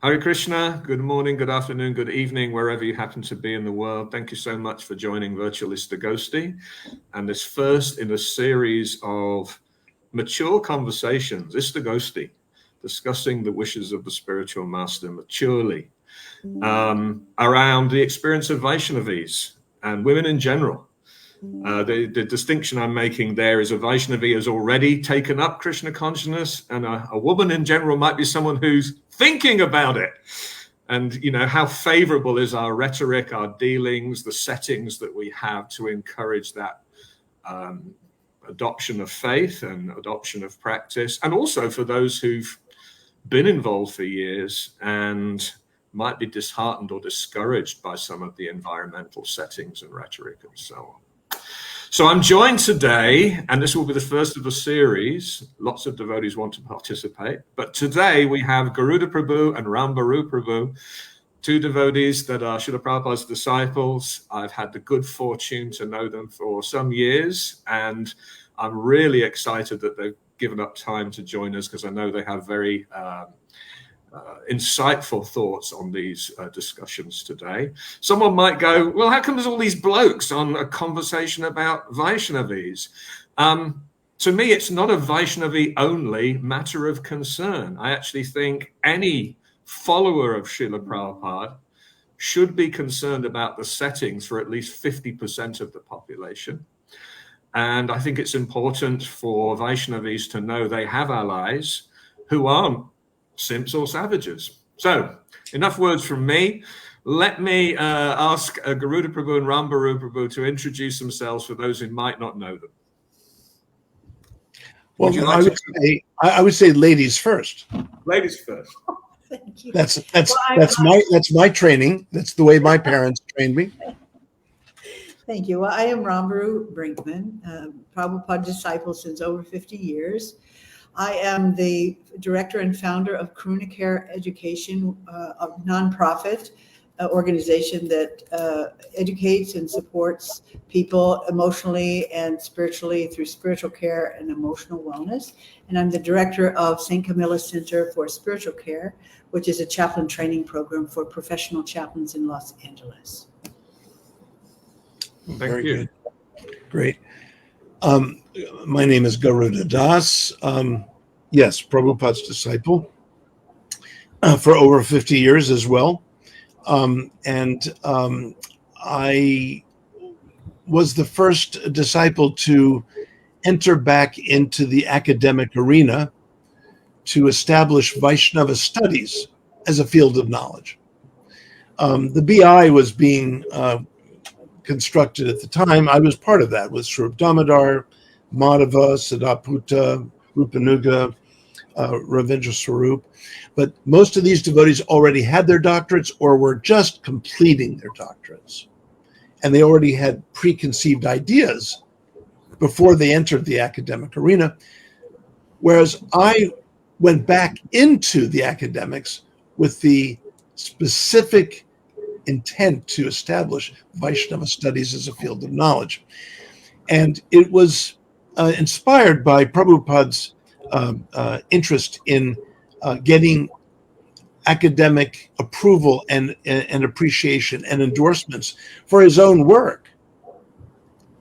Hare Krishna, good morning, good afternoon, good evening, wherever you happen to be in the world. Thank you so much for joining Virtual Istagosti and this first in a series of mature conversations, Istagosti, discussing the wishes of the spiritual master maturely, around the experience of Vaishnavis and women in general. The distinction I'm making there is a Vaishnavi has already taken up Krishna consciousness, and a woman in general might be someone who's thinking about it. And, how favorable is our rhetoric, our dealings, the settings that we have to encourage that adoption of faith and adoption of practice, and also for those who've been involved for years and might be disheartened or discouraged by some of the environmental settings and rhetoric and so on. So I'm joined today, and this will be the first of a series. Lots of devotees want to participate. But today we have Garuda Prabhu and Rambaru Prabhu, two devotees that are Srila Prabhupada's disciples. I've had the good fortune to know them for some years, and I'm really excited that they've given up time to join us because I know they have very insightful thoughts on these discussions today. Someone might go, well, how come there's all these blokes on a conversation about Vaishnavis? To me, it's not a Vaishnavi only matter of concern. I actually think any follower of Srila Prabhupada should be concerned about the settings for at least 50% of the population. And I think it's important for Vaishnavis to know they have allies who aren't simps or savages. So, enough words from me. Let me ask Garuda Prabhu and Rambaru Prabhu to introduce themselves for those who might not know them. Well, I would say ladies first. Ladies first. Thank you. That's my training. That's the way my parents trained me. Thank you. Well, I am Rambaru Brinkman, Prabhupada disciple since over 50 years. I am the director and founder of Karuna Care Education, a nonprofit organization that educates and supports people emotionally and spiritually through spiritual care and emotional wellness. And I'm the director of St. Camilla Center for Spiritual Care, which is a chaplain training program for professional chaplains in Los Angeles. Thank you. Good. Great. My name is Garuda Das. Yes, Prabhupada's disciple for over 50 years as well. I was the first disciple to enter back into the academic arena to establish Vaishnava studies as a field of knowledge. The BI was being constructed at the time. I was part of that with Swarup Damodar, Madhava, Siddhaputa, Rupanuga, Ravindra Swarup. But most of these devotees already had their doctorates or were just completing their doctorates. And they already had preconceived ideas before they entered the academic arena. Whereas I went back into the academics with the specific intent to establish Vaishnava studies as a field of knowledge. And it was inspired by Prabhupada's interest in getting academic approval and appreciation and endorsements for his own work.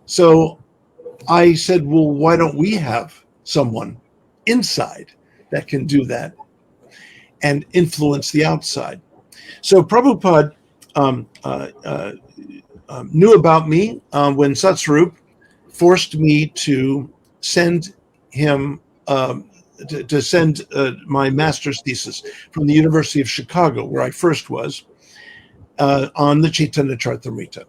So I said, well, why don't we have someone inside that can do that and influence the outside? So Prabhupada knew about me when Satswarup forced me to send him to send my master's thesis from the University of Chicago, where I first was, on the Chaitanya Charitamrita.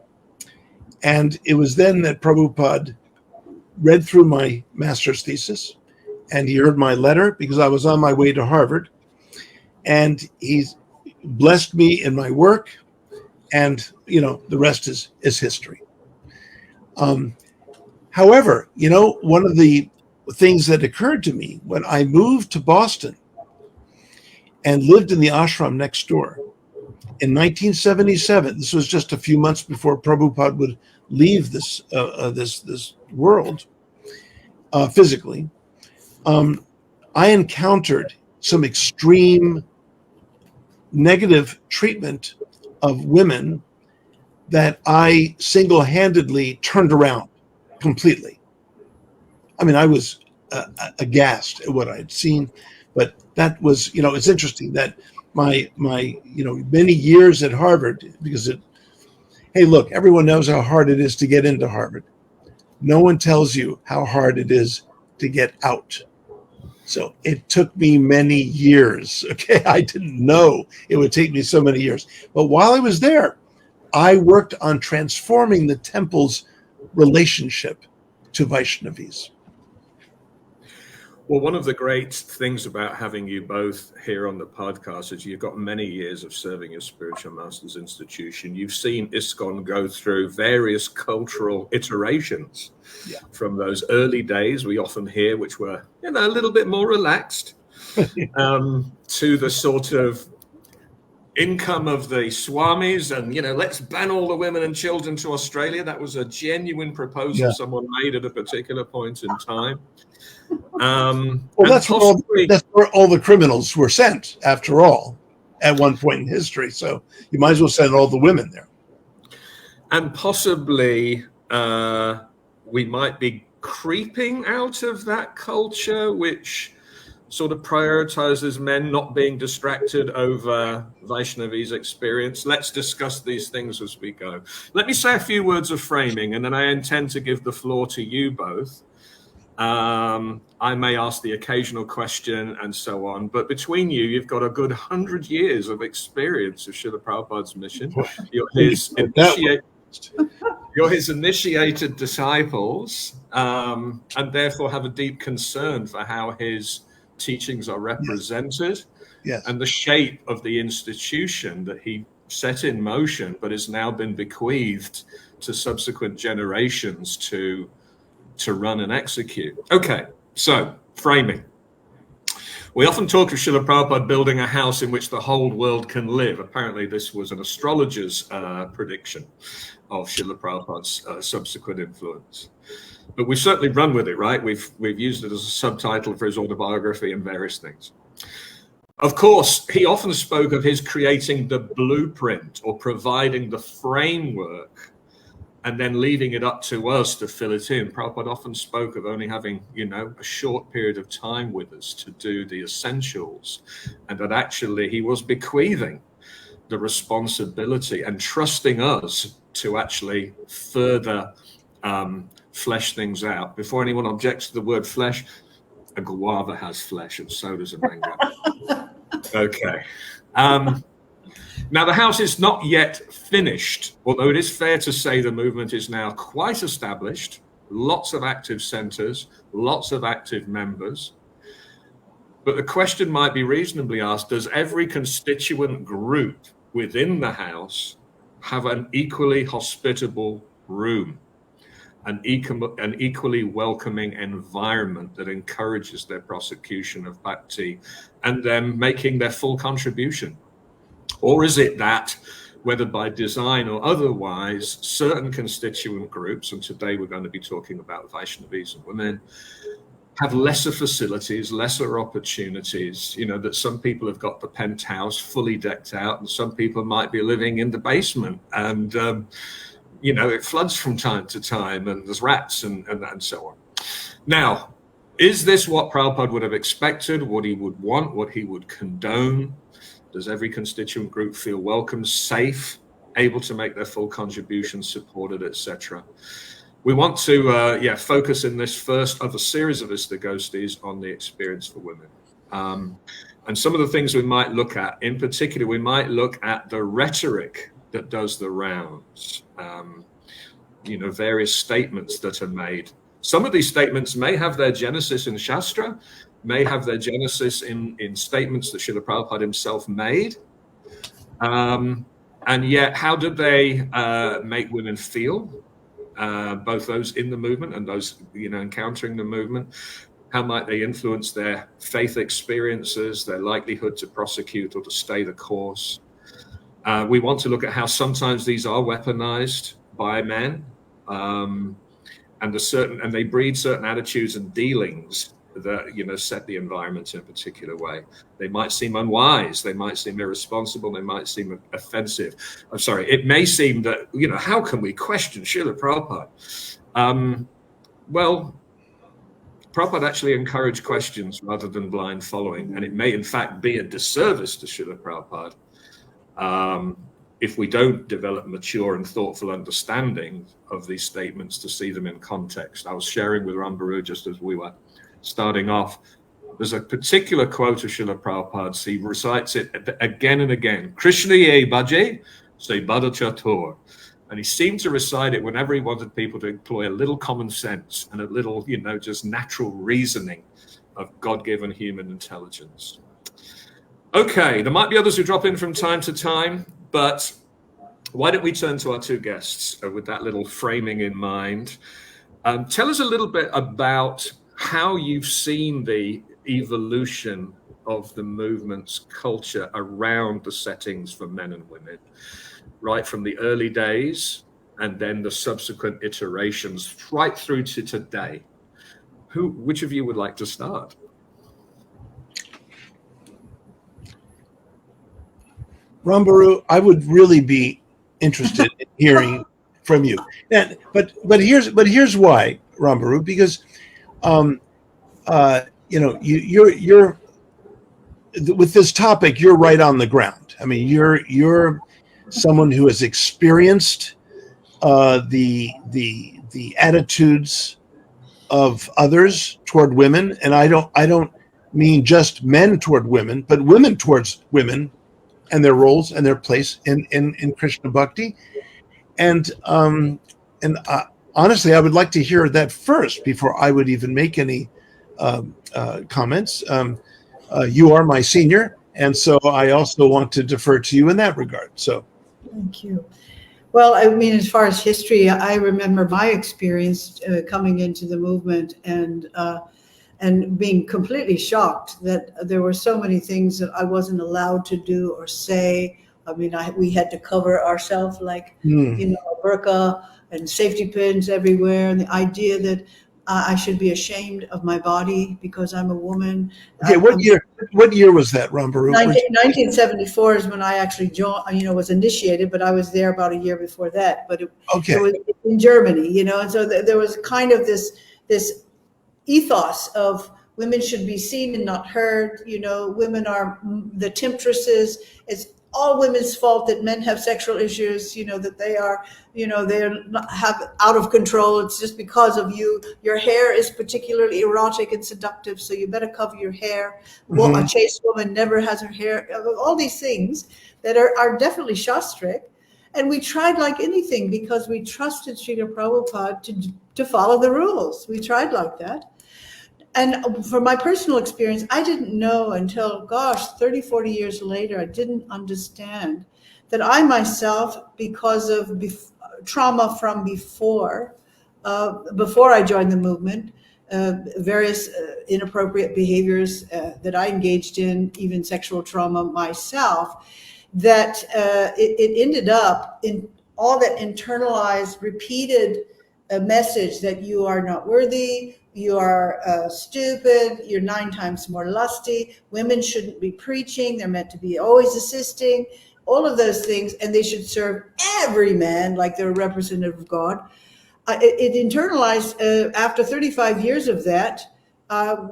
And it was then that Prabhupada read through my master's thesis, and he heard my letter because I was on my way to Harvard, and he blessed me in my work, and the rest is history. However, one of the things that occurred to me when I moved to Boston and lived in the ashram next door in 1977, this was just a few months before Prabhupada would leave this world physically, I encountered some extreme negative treatment of women that I single-handedly turned around completely. I mean, I was aghast at what I had seen, but that was, it's interesting that my many years at Harvard, because hey, look, everyone knows how hard it is to get into Harvard. No one tells you how hard it is to get out. So it took me many years. Okay, I didn't know it would take me so many years. But while I was there, I worked on transforming the temple's relationship to Vaishnavis. Well, one of the great things about having you both here on the podcast is you've got many years of serving as spiritual masters institution. You've seen ISKCON go through various cultural iterations from those early days we often hear, which were, a little bit more relaxed, to the sort of income of the swamis and, let's ban all the women and children to Australia. That was a genuine proposal someone made at a particular point in time. That's where all the criminals were sent, after all, at one point in history. So you might as well send all the women there. And possibly we might be creeping out of that culture, which sort of prioritizes men not being distracted over Vaishnavi's experience. Let's discuss these things as we go. Let me say a few words of framing, and then I intend to give the floor to you both. I may ask the occasional question and so on, but between you've got a good 100 years of experience of Srila Prabhupada's mission. You're his initiated disciples, and therefore have a deep concern for how his teachings are represented and the shape of the institution that he set in motion, but has now been bequeathed to subsequent generations to run and execute. Okay, so framing. We often talk of Srila Prabhupada building a house in which the whole world can live. Apparently this was an astrologer's prediction of Srila Prabhupada's subsequent influence. But we've certainly run with it, right? We've used it as a subtitle for his autobiography and various things. Of course, he often spoke of his creating the blueprint or providing the framework and then leaving it up to us to fill it in. Prabhupada often spoke of only having, a short period of time with us to do the essentials, and that actually he was bequeathing the responsibility and trusting us to actually further flesh things out. Before anyone objects to the word flesh, a guava has flesh and so does a mango. Okay. Now, the house is not yet finished, although it is fair to say the movement is now quite established, lots of active centers, lots of active members. But the question might be reasonably asked, does every constituent group within the house have an equally hospitable room, an equally welcoming environment that encourages their prosecution of bhakti and them making their full contribution? Or is it that, whether by design or otherwise, certain constituent groups, and today we're going to be talking about Vaishnavis and women, have lesser facilities, lesser opportunities, that some people have got the penthouse fully decked out and some people might be living in the basement and, it floods from time to time and there's rats and so on. Now, is this what Prabhupada would have expected, what he would want, what he would condone? Does every constituent group feel welcome, safe, able to make their full contribution, supported, etc.? We want to focus in this first of a series of Istagostis on the experience for women. And some of the things we might look at, in particular, we might look at the rhetoric that does the rounds, various statements that are made. Some of these statements may have their genesis in Shastra, may have their genesis in statements that Srila Prabhupada himself made. And yet, how did they make women feel? Both those in the movement and those, encountering the movement. How might they influence their faith experiences, their likelihood to prosecute or to stay the course? We want to look at how sometimes these are weaponized by men, and they breed certain attitudes and dealings that, you know, set the environment in a particular way. They might seem unwise, they might seem irresponsible, they might seem offensive. I'm sorry, it may seem that, you know, how can we question Srila Prabhupada? Well, Prabhupada actually encouraged questions rather than blind following, and it may in fact be a disservice to Srila Prabhupada if we don't develop mature and thoughtful understanding of these statements to see them in context. I was sharing with Rambaru just as we were starting off, there's a particular quote of Srila Prabhupada's. He recites it again and again. Krishna ye bhaje, se bada chatur. And he seemed to recite it whenever he wanted people to employ a little common sense and a little, you know, just natural reasoning of God-given human intelligence. Okay, there might be others who drop in from time to time, but why don't we turn to our two guests with that little framing in mind. Tell us a little bit about how you've seen the evolution of the movement's culture around the settings for men and women, right from the early days and then the subsequent iterations right through to today. Which of you would like to start? Rambaru, I would really be interested in hearing from you. And, but here's why, Rambaru, because you know, you're with this topic, you're right on the ground. I mean, you're someone who has experienced the attitudes of others toward women, and I don't mean just men toward women, but women towards women and their roles and their place in Krishna Bhakti. And honestly, I would like to hear that first before I would even make any comments. You are my senior, and so I also want to defer to you in that regard. So, thank you. Well, I mean, as far as history, I remember my experience coming into the movement and being completely shocked that there were so many things that I wasn't allowed to do or say. I mean, we had to cover ourselves like, you know, a burqa and safety pins everywhere. And the idea that I should be ashamed of my body because I'm a woman. Okay, what year was that, Rambaru? 1974 is when I actually joined, you know, was initiated, but I was there about a year before that. But it was in Germany, you know, and so there was kind of this ethos of women should be seen and not heard. You know, women are the temptresses. It's all women's fault that men have sexual issues, you know, that they are, you know, they're not have out of control. It's just because of you. Your hair is particularly erotic and seductive, so you better cover your hair. Well, a chaste woman never has her hair. All these things that are definitely shastric. And we tried like anything because we trusted Srila Prabhupada to follow the rules. We tried like that. And from my personal experience, I didn't know until, 30, 40 years later, I didn't understand that I myself, because of trauma from before I joined the movement, various inappropriate behaviors that I engaged in, even sexual trauma myself, that it ended up in all that internalized, repeated message that you are not worthy, you are stupid, you're 9 times more lusty, women shouldn't be preaching, they're meant to be always assisting, all of those things, and they should serve every man like they're a representative of God. It internalized after 35 years of that.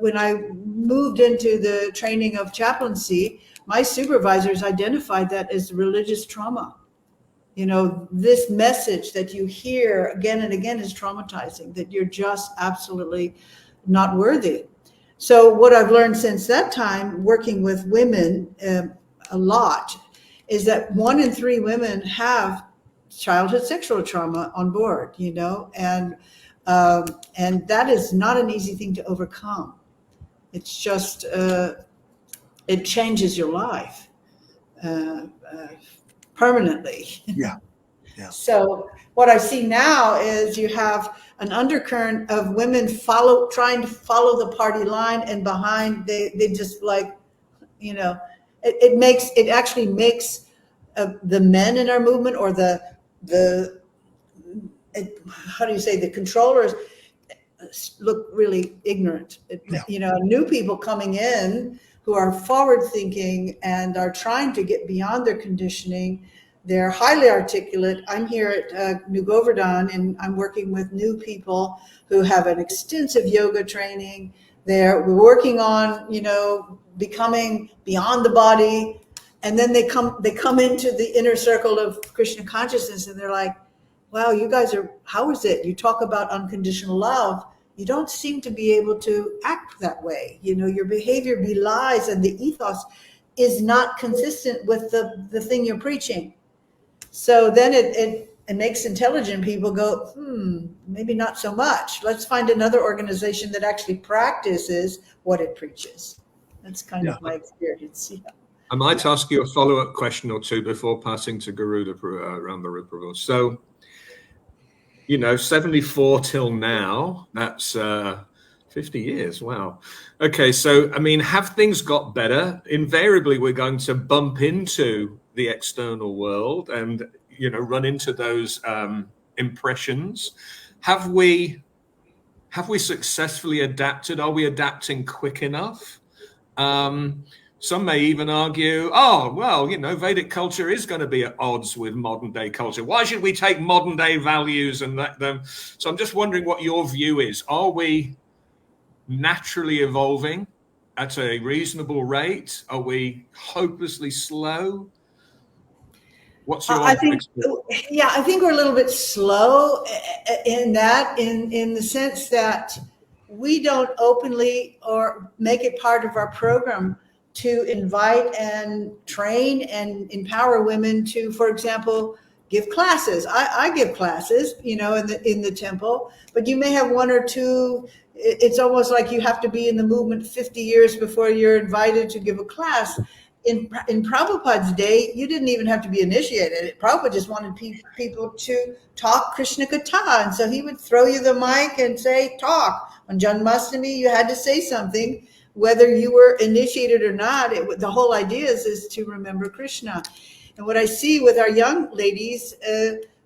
When I moved into the training of chaplaincy, my supervisors identified that as religious trauma. You know, this message that you hear again and again is traumatizing, that you're just absolutely not worthy. So what I've learned since that time, working with women a lot, is that 1 in 3 women have childhood sexual trauma on board, you know, and that is not an easy thing to overcome. It's just, it changes your life permanently. Yeah. So what I see now is you have an undercurrent of women trying to follow the party line, and behind they just like, you know, it actually makes the men in our movement, or the how do you say, the controllers, look really ignorant. Yeah. You know, new people coming in who are forward thinking and are trying to get beyond their conditioning. They're highly articulate. I'm here at New Govardhan, and I'm working with new people who have an extensive yoga training. We're working on, you know, becoming beyond the body. And then they come into the inner circle of Krishna consciousness, and they're like, wow, you guys how is it? You talk about unconditional love. You don't seem to be able to act that way. You know, your behavior belies, and the ethos is not consistent with the thing you're preaching. So then it makes intelligent people go, maybe not so much. Let's find another organization that actually practices what it preaches. That's kind of my experience. Yeah. I might ask you a follow-up question or two before passing to Garuda Rambaruprabhu. So, you know, 74 till now, that's 50 years. Wow. Okay. So, I mean, have things got better? Invariably, we're going to bump into the external world and, you know, run into those impressions. Have we successfully adapted? Are we adapting quick enough? Some may even argue, oh, well, you know, Vedic culture is going to be at odds with modern day culture. Why should we take modern day values and let them? So I'm just wondering what your view is. Are we naturally evolving at a reasonable rate? Are we hopelessly slow? What's your experience? Yeah, I think we're a little bit slow in the sense that we don't openly or make it part of our program to invite and train and empower women to, for example, give classes. I give classes, you know, in the temple, but you may have one or two. It's almost like you have to be in the movement 50 years before you're invited to give a class. In Prabhupada's day, you didn't even have to be initiated. Prabhupada just wanted people to talk Krishna Katha. And so he would throw you the mic and say, talk. On Janmashtami, you had to say something, whether you were initiated or not. The whole idea is to remember Krishna. And what I see with our young ladies,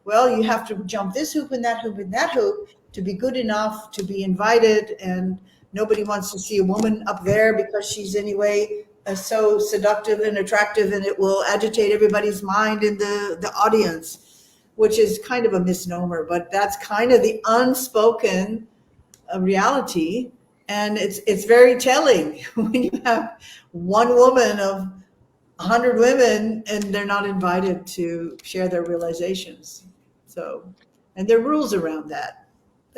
well, you have to jump this hoop and that hoop and that hoop to be good enough to be invited. And nobody wants to see a woman up there because she's anyway so seductive and attractive, and it will agitate everybody's mind in the audience, which is kind of a misnomer, but that's kind of the unspoken reality. And it's very telling when you have one woman of 100 women and they're not invited to share their realizations. So, and there are rules around that.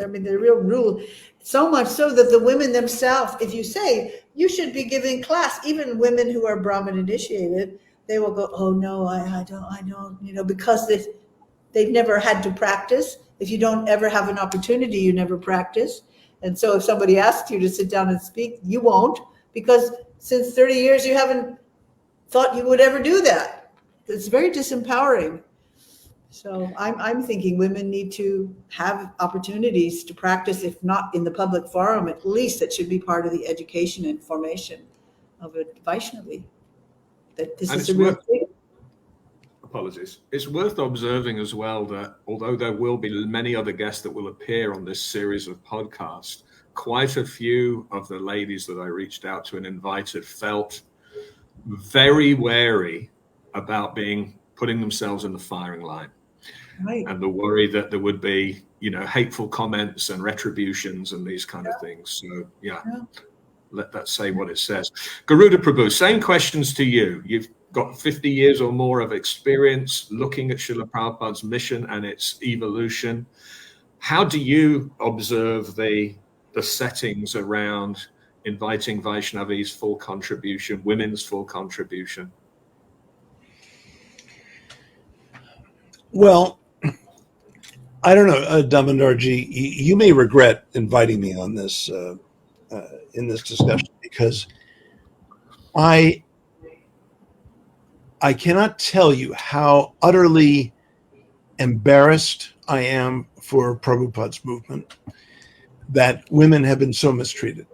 I mean, the real rule, so much so that the women themselves, if you say you should be giving class, even women who are Brahmin initiated, they will go, oh no, I don't, you know, because they've never had to practice. If you don't ever have an opportunity, you never practice. And so if somebody asks you to sit down and speak, you won't, because since 30 years, you haven't thought you would ever do that. It's very disempowering. So I'm thinking women need to have opportunities to practice, if not in the public forum, at least that should be part of the education and formation of a Vaishnavi. That this is a real thing. Apologies. It's worth observing as well that although there will be many other guests that will appear on this series of podcasts, quite a few of the ladies that I reached out to and invited felt very wary about putting themselves in the firing line. Right. And the worry that there would be, you know, hateful comments and retributions and these kind of things. So, yeah, let that say what it says. Garuda Prabhu, same questions to you. You've got 50 years or more of experience looking at Srila Prabhupada's mission and its evolution. How do you observe the settings around inviting Vaishnavis' full contribution, women's full contribution? Well, I don't know, Damodarji, you may regret inviting me on this in this discussion, because I cannot tell you how utterly embarrassed I am for Prabhupada's movement that women have been so mistreated.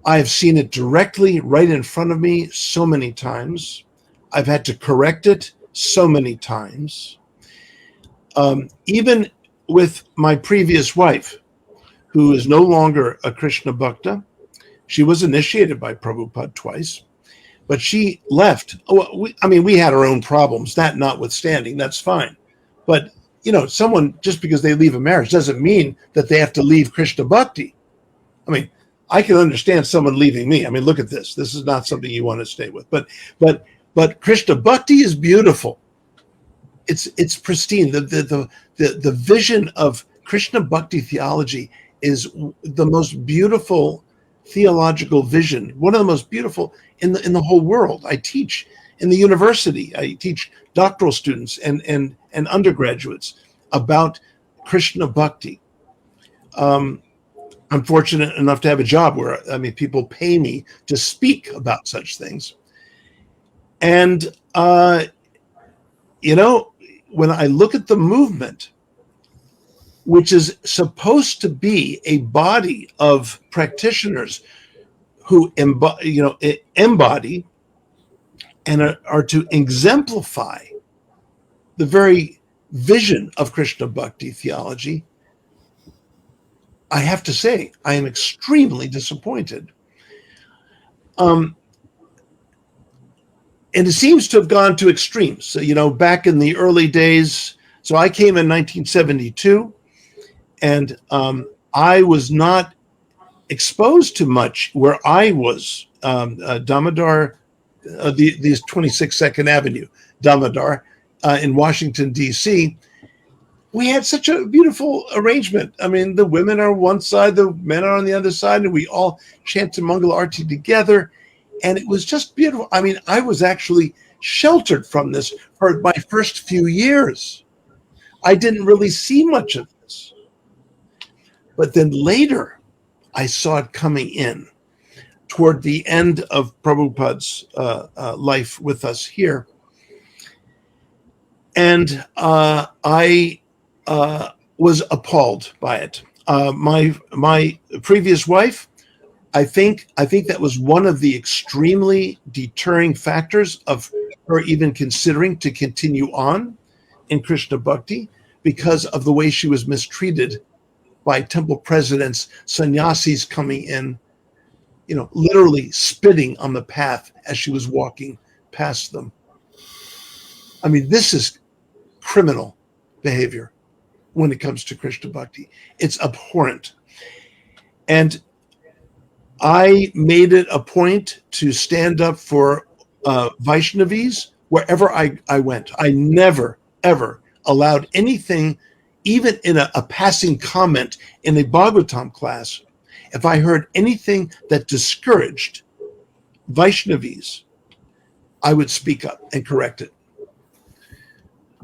I have seen it directly right in front of me so many times. I've had to correct it so many times. Even with my previous wife, who is no longer a Krishna Bhakta. She was initiated by Prabhupada twice, but she left. We had our own problems, that notwithstanding, that's fine. But, someone, just because they leave a marriage doesn't mean that they have to leave Krishna Bhakti. I can understand someone leaving me. Look at this. This is not something you want to stay with. But Krishna Bhakti is beautiful. It's pristine. The vision of Krishna Bhakti theology is the most beautiful theological vision, one of the most beautiful in the whole world. I teach in the university. I teach doctoral students and undergraduates about Krishna Bhakti. I'm fortunate enough to have a job where people pay me to speak about such things. And when I look at the movement, which is supposed to be a body of practitioners who embody and are to exemplify the very vision of Krishna Bhakti theology, I have to say I am extremely disappointed. And it seems to have gone to extremes. So, back in the early days, so I came in 1972, and I was not exposed to much where I was. Damodar, the 26th 2nd Avenue, Damodar, in Washington, D.C., we had such a beautiful arrangement. The women are on one side, the men are on the other side, and we all chanted Mangala Arti together. And it was just beautiful. I was actually sheltered from this for my first few years. I didn't really see much of this. But then later, I saw it coming in toward the end of Prabhupada's life with us here. And I was appalled by it. My previous wife, I think that was one of the extremely deterring factors of her even considering to continue on in Krishna Bhakti, because of the way she was mistreated by temple presidents, sannyasis coming in, literally spitting on the path as she was walking past them. This is criminal behavior when it comes to Krishna Bhakti. It's abhorrent. And I made it a point to stand up for Vaisnavis wherever I went. I never, ever allowed anything, even in a passing comment in a Bhagavatam class, if I heard anything that discouraged Vaisnavis, I would speak up and correct it.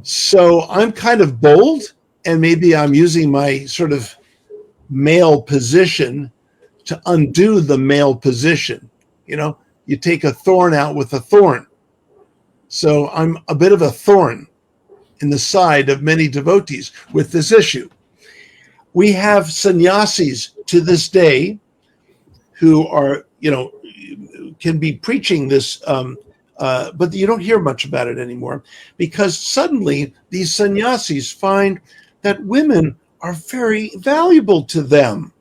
So I'm kind of bold, and maybe I'm using my sort of male position to undo the male position. You take a thorn out with a thorn. So I'm a bit of a thorn in the side of many devotees with this issue. We have sannyasis to this day who are, can be preaching this, but you don't hear much about it anymore, because suddenly these sannyasis find that women are very valuable to them.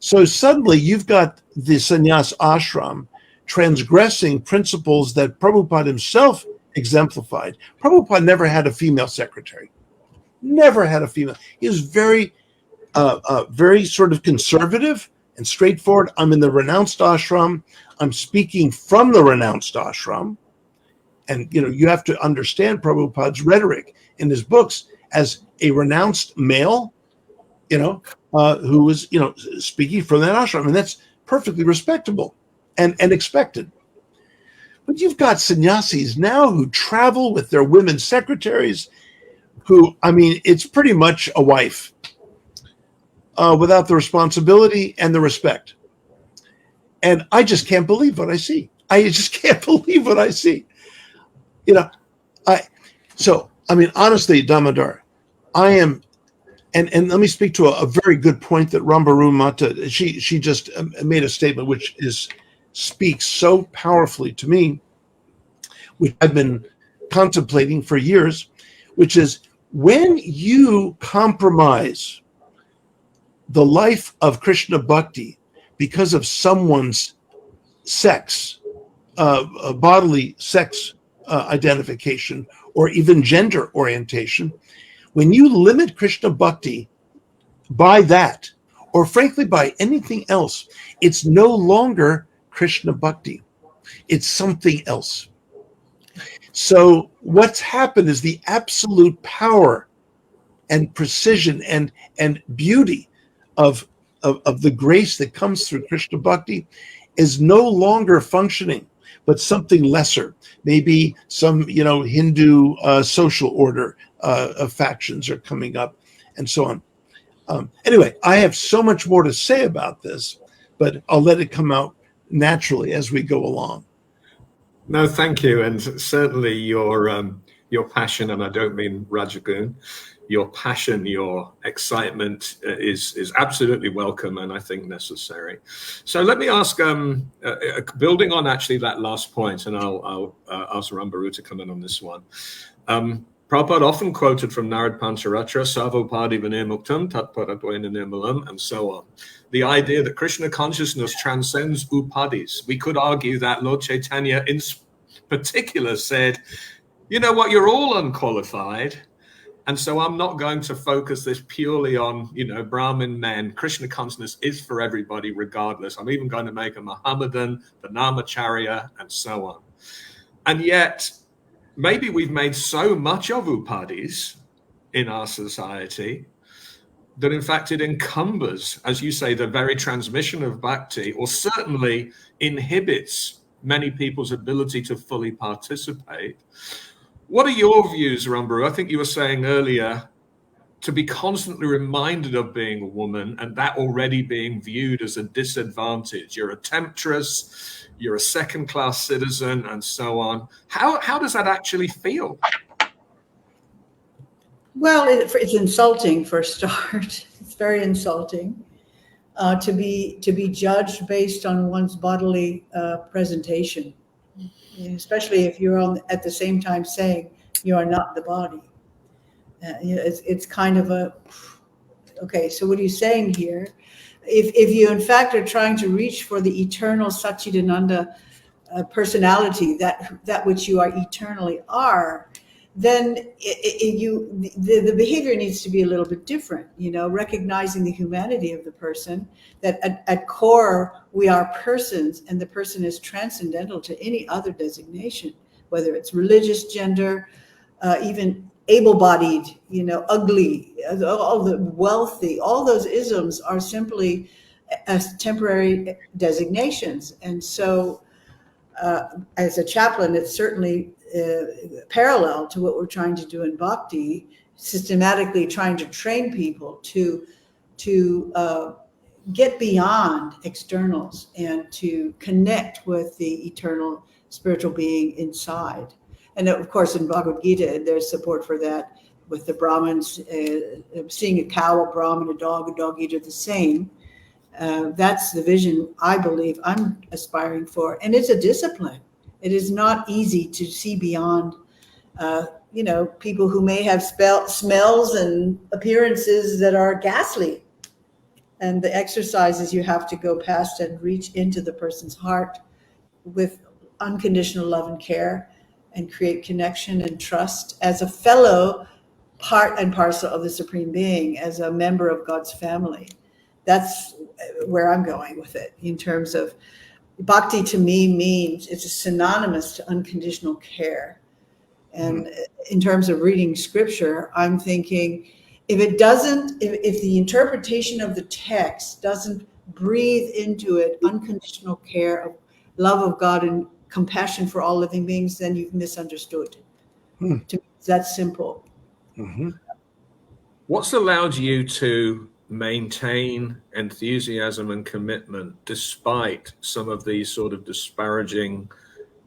So suddenly you've got the sannyas ashram transgressing principles that Prabhupada himself exemplified. Prabhupada never had a female secretary. Never had a female. He was very, very sort of conservative and straightforward. I'm in the renounced ashram. I'm speaking from the renounced ashram. And, you have to understand Prabhupada's rhetoric in his books as a renounced male, who was, speaking from that ashram. And that's perfectly respectable and expected. But you've got sannyasis now who travel with their women secretaries who, it's pretty much a wife without the responsibility and the respect. And I just can't believe what I see. I just can't believe what I see. Honestly, Damodar, I am, and let me speak to a very good point that Rambaru Mata, she just made a statement which speaks so powerfully to me, which I've been contemplating for years, which is when you compromise the life of Krishna Bhakti, because of someone's sex, bodily sex identification, or even gender orientation, when you limit Krishna Bhakti by that, or frankly by anything else, it's no longer Krishna Bhakti. It's something else. So what's happened is the absolute power and precision and beauty of the grace that comes through Krishna Bhakti is no longer functioning, but something lesser. Maybe some Hindu social order factions are coming up, and so on. Anyway, I have so much more to say about this, but I'll let it come out naturally as we go along. No, thank you, and certainly your passion, and I don't mean Rajagoon, your passion, your excitement is absolutely welcome, and I think necessary. So let me ask, building on actually that last point, and I'll ask Rambaru to come in on this one. Prabhupada often quoted from Narad Pancharatra, Sarvopadi Vinirmuktam, Tatparadvaina Nirmalam, and so on. The idea that Krishna consciousness transcends upadis. We could argue that Lord Chaitanya in particular said, you know what, you're all unqualified, and so I'm not going to focus this purely on, Brahmin men. Krishna consciousness is for everybody regardless. I'm even going to make a Mohammedan, the Namacharya, and so on. And yet, maybe we've made so much of upadis in our society that in fact it encumbers, as you say, the very transmission of bhakti, or certainly inhibits many people's ability to fully participate. What are your views, Rambaru? I think you were saying earlier to be constantly reminded of being a woman, and that already being viewed as a disadvantage. You're a temptress, you're a second-class citizen, and so on. How does that actually feel? Well, it's insulting for a start. It's very insulting to be judged based on one's bodily presentation, especially if you're at the same time saying you are not the body. It's kind of okay. So what are you saying here? If you in fact are trying to reach for the eternal Satchidananda personality, that which you are eternally are, then the behavior needs to be a little bit different, recognizing the humanity of the person, that at core we are persons, and the person is transcendental to any other designation, whether it's religious, gender, even able-bodied, ugly, all the wealthy, all those isms are simply as temporary designations. And so as a chaplain, it's certainly parallel to what we're trying to do in bhakti, systematically trying to train people to get beyond externals and to connect with the eternal spiritual being inside. And of course, in Bhagavad Gita, there's support for that with the Brahmins, seeing a cow, a Brahmin, a dog eat are the same. That's the vision I believe I'm aspiring for. And it's a discipline. It is not easy to see beyond, people who may have smells and appearances that are ghastly. And the exercises you have to go past and reach into the person's heart with unconditional love and care, and create connection and trust as a fellow part and parcel of the Supreme Being, as a member of God's family. That's where I'm going with it. In terms of bhakti, to me means it's synonymous to unconditional care. And in terms of reading scripture, I'm thinking if the interpretation of the text doesn't breathe into it unconditional care of love of God and compassion for all living beings, then you've misunderstood. To me, it's that simple. Mm-hmm. What's allowed you to maintain enthusiasm and commitment despite some of these sort of disparaging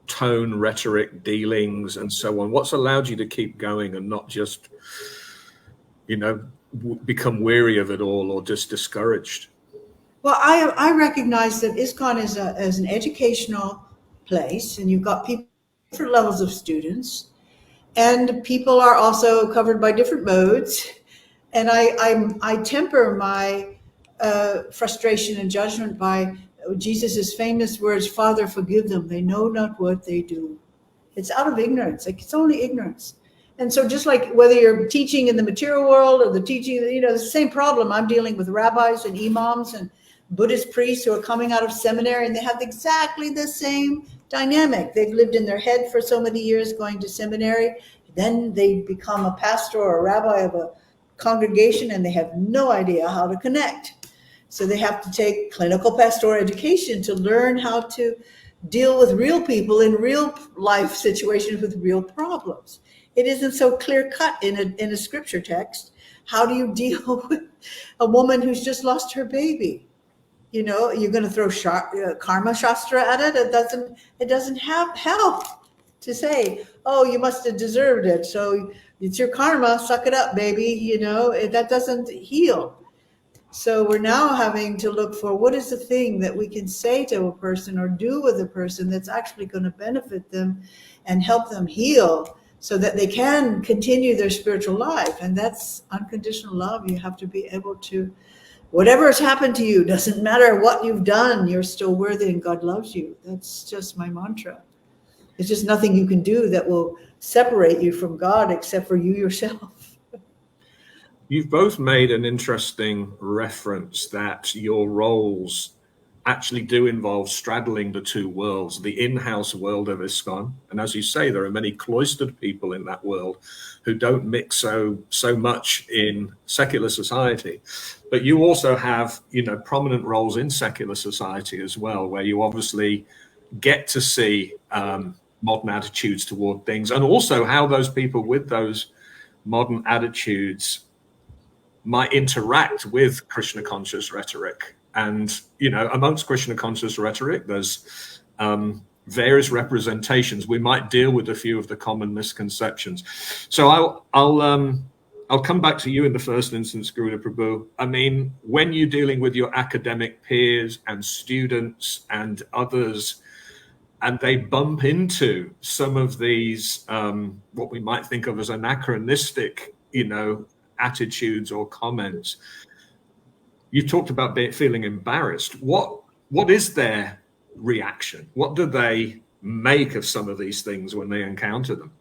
tone, rhetoric, dealings, and so on? What's allowed you to keep going and not just, become weary of it all or just discouraged? Well, I recognize that ISKCON is an educational place, and you've got people, different levels of students, and people are also covered by different modes. And I temper my frustration and judgment by Jesus' famous words, Father, forgive them. They know not what they do. It's out of ignorance. Like, it's only ignorance. And so just like whether you're teaching in the material world or the teaching, the same problem. I'm dealing with rabbis and imams and Buddhist priests who are coming out of seminary, and they have exactly the same dynamic. They've lived in their head for so many years going to seminary. Then they become a pastor or a rabbi of a congregation, and they have no idea how to connect. So they have to take clinical pastoral education to learn how to deal with real people in real life situations with real problems. It isn't so clear cut in a scripture text. How do you deal with a woman who's just lost her baby? You're going to throw karma shastra at it. It doesn't have help to say, oh, you must have deserved it, so it's your karma, suck it up, baby. That doesn't heal. So we're now having to look for what is the thing that we can say to a person or do with a person that's actually going to benefit them and help them heal so that they can continue their spiritual life. And that's unconditional love. You have to be able to, whatever has happened to you, doesn't matter what you've done, you're still worthy and God loves you. That's just my mantra. There's just nothing you can do that will separate you from God except for you yourself. You've both made an interesting reference that your roles actually do involve straddling the two worlds, the in-house world of ISKCON. And as you say, there are many cloistered people in that world who don't mix so much in secular society. But you also have, prominent roles in secular society as well, where you obviously get to see modern attitudes toward things, and also how those people with those modern attitudes might interact with Krishna conscious rhetoric. And, amongst Krishna conscious rhetoric, there's various representations. We might deal with a few of the common misconceptions. So I'll come back to you in the first instance, Gurudev Prabhu. I mean, when you're dealing with your academic peers and students and others, and they bump into some of these, what we might think of as anachronistic, attitudes or comments, you talked about feeling embarrassed. What is their reaction? What do they make of some of these things when they encounter them?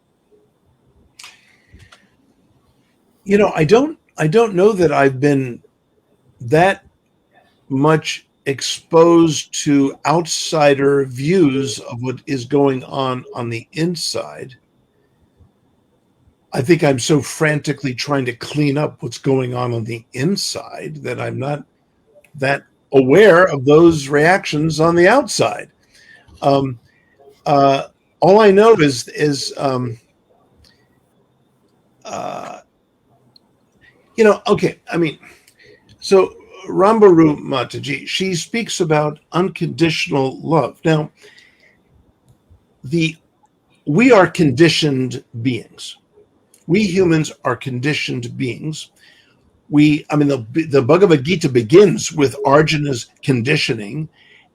I don't know that I've been that much exposed to outsider views of what is going on the inside. I think I'm so frantically trying to clean up what's going on the inside that I'm not that aware of those reactions on the outside. All I know is okay. I mean, so Rambaru Mataji, she speaks about unconditional love. Now, we are conditioned beings. We humans are conditioned beings. The Bhagavad Gita begins with Arjuna's conditioning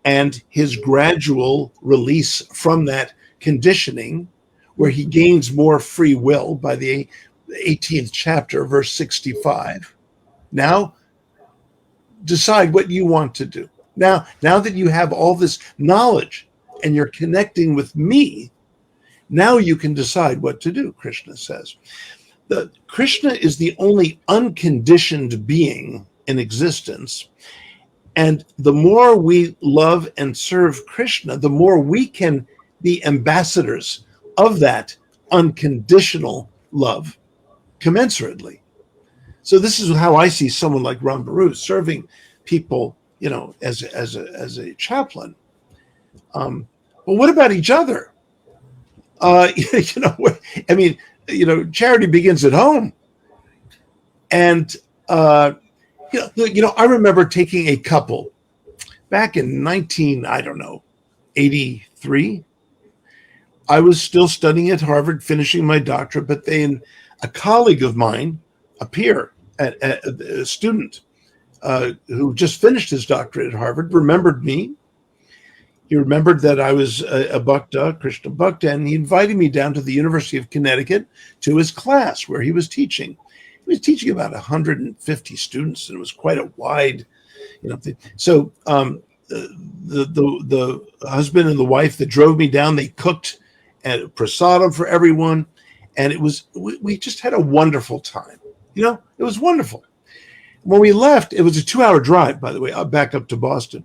and his gradual release from that conditioning, where he gains more free will by the 18th chapter, verse 65. Now, decide what you want to do. Now that you have all this knowledge and you're connecting with me, now you can decide what to do, Krishna says. Krishna is the only unconditioned being in existence. And the more we love and serve Krishna, the more we can be ambassadors of that unconditional love commensurately. So this is how I see someone like Rambaru serving people, as a chaplain. But what about each other? Charity begins at home. And, I remember taking a couple back in 1983. I was still studying at Harvard, finishing my doctorate, but then a colleague of mine, a peer, a student who just finished his doctorate at Harvard, remembered me. He remembered that I was a Bhakta, Krishna Bhakta, and he invited me down to the University of Connecticut to his class where he was teaching. He was teaching about 150 students, and it was quite a wide, So the husband and the wife that drove me down, they cooked at prasadam for everyone, and we just had a wonderful time. It was wonderful. When we left, it was a 2-hour drive, by the way, back up to Boston.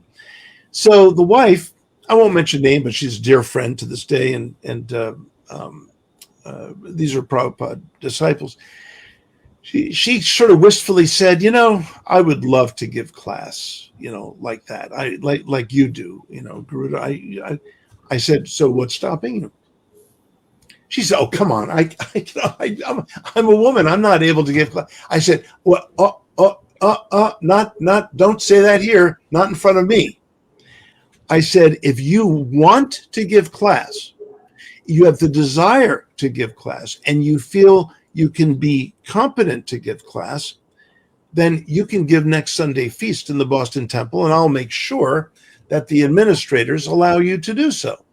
So the wife, I won't mention name, but she's a dear friend to this day, and these are Prabhupada disciples. She sort of wistfully said, I would love to give class, like that. I like you do, Garuda. I said, so what's stopping you? She said, oh, come on. I'm a woman. I'm not able to give class. I said, well, don't say that here. Not in front of me. I said, if you want to give class, you have the desire to give class, and you feel you can be competent to give class, then you can give next Sunday feast in the Boston Temple, and I'll make sure that the administrators allow you to do so,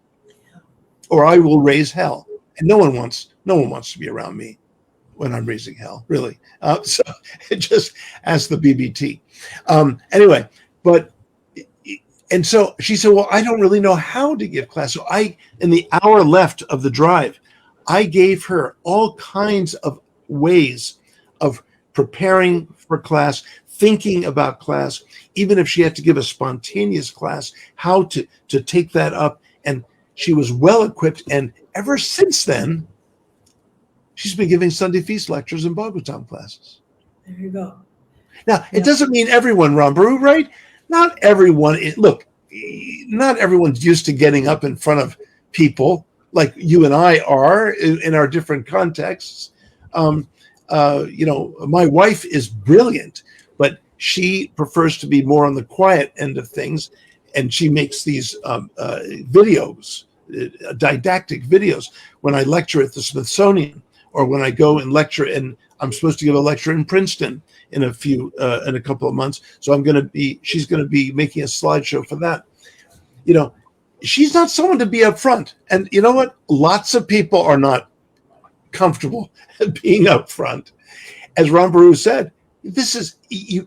or I will raise hell. And no one wants to be around me when I'm raising hell, really. So just ask the BBT. Anyway, and so she said, well, I don't really know how to give class. So in the hour left of the drive, I gave her all kinds of ways of preparing for class, thinking about class, even if she had to give a spontaneous class, how to take that up. And she was well equipped. And ever since then, she's been giving Sunday feast lectures and Bhagavatam classes. There you go. Now, it doesn't mean everyone, Rambaru, right? Not everyone. Look, not everyone's used to getting up in front of people like you and I are in our different contexts. My wife is brilliant, but she prefers to be more on the quiet end of things, and she makes these videos, didactic videos, when I lecture at the Smithsonian, or when I go and lecture, and I'm supposed to give a lecture in Princeton in a couple of months. So she's going to be making a slideshow for that. She's not someone to be up front. And you know what? Lots of people are not comfortable being up front. As Rambaru said,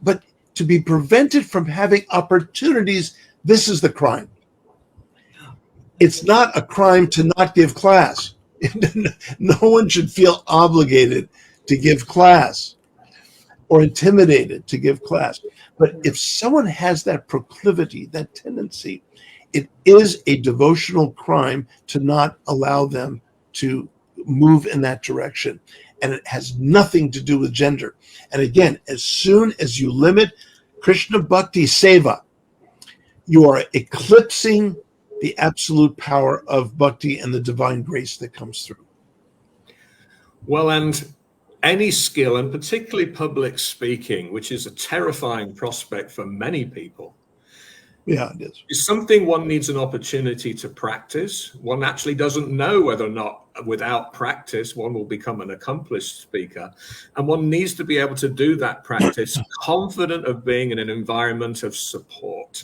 but to be prevented from having opportunities, this is the crime. It's not a crime to not give class. No one should feel obligated to give class or intimidated to give class. But if someone has that proclivity, that tendency, it is a devotional crime to not allow them to move in that direction. And it has nothing to do with gender. And again, as soon as you limit Krishna Bhakti Seva, you are eclipsing the absolute power of bhakti and the divine grace that comes through. Well, and any skill, and particularly public speaking, which is a terrifying prospect for many people, yeah, it is something one needs an opportunity to practice. One actually doesn't know whether or not without practice one will become an accomplished speaker. And one needs to be able to do that practice confident of being in an environment of support.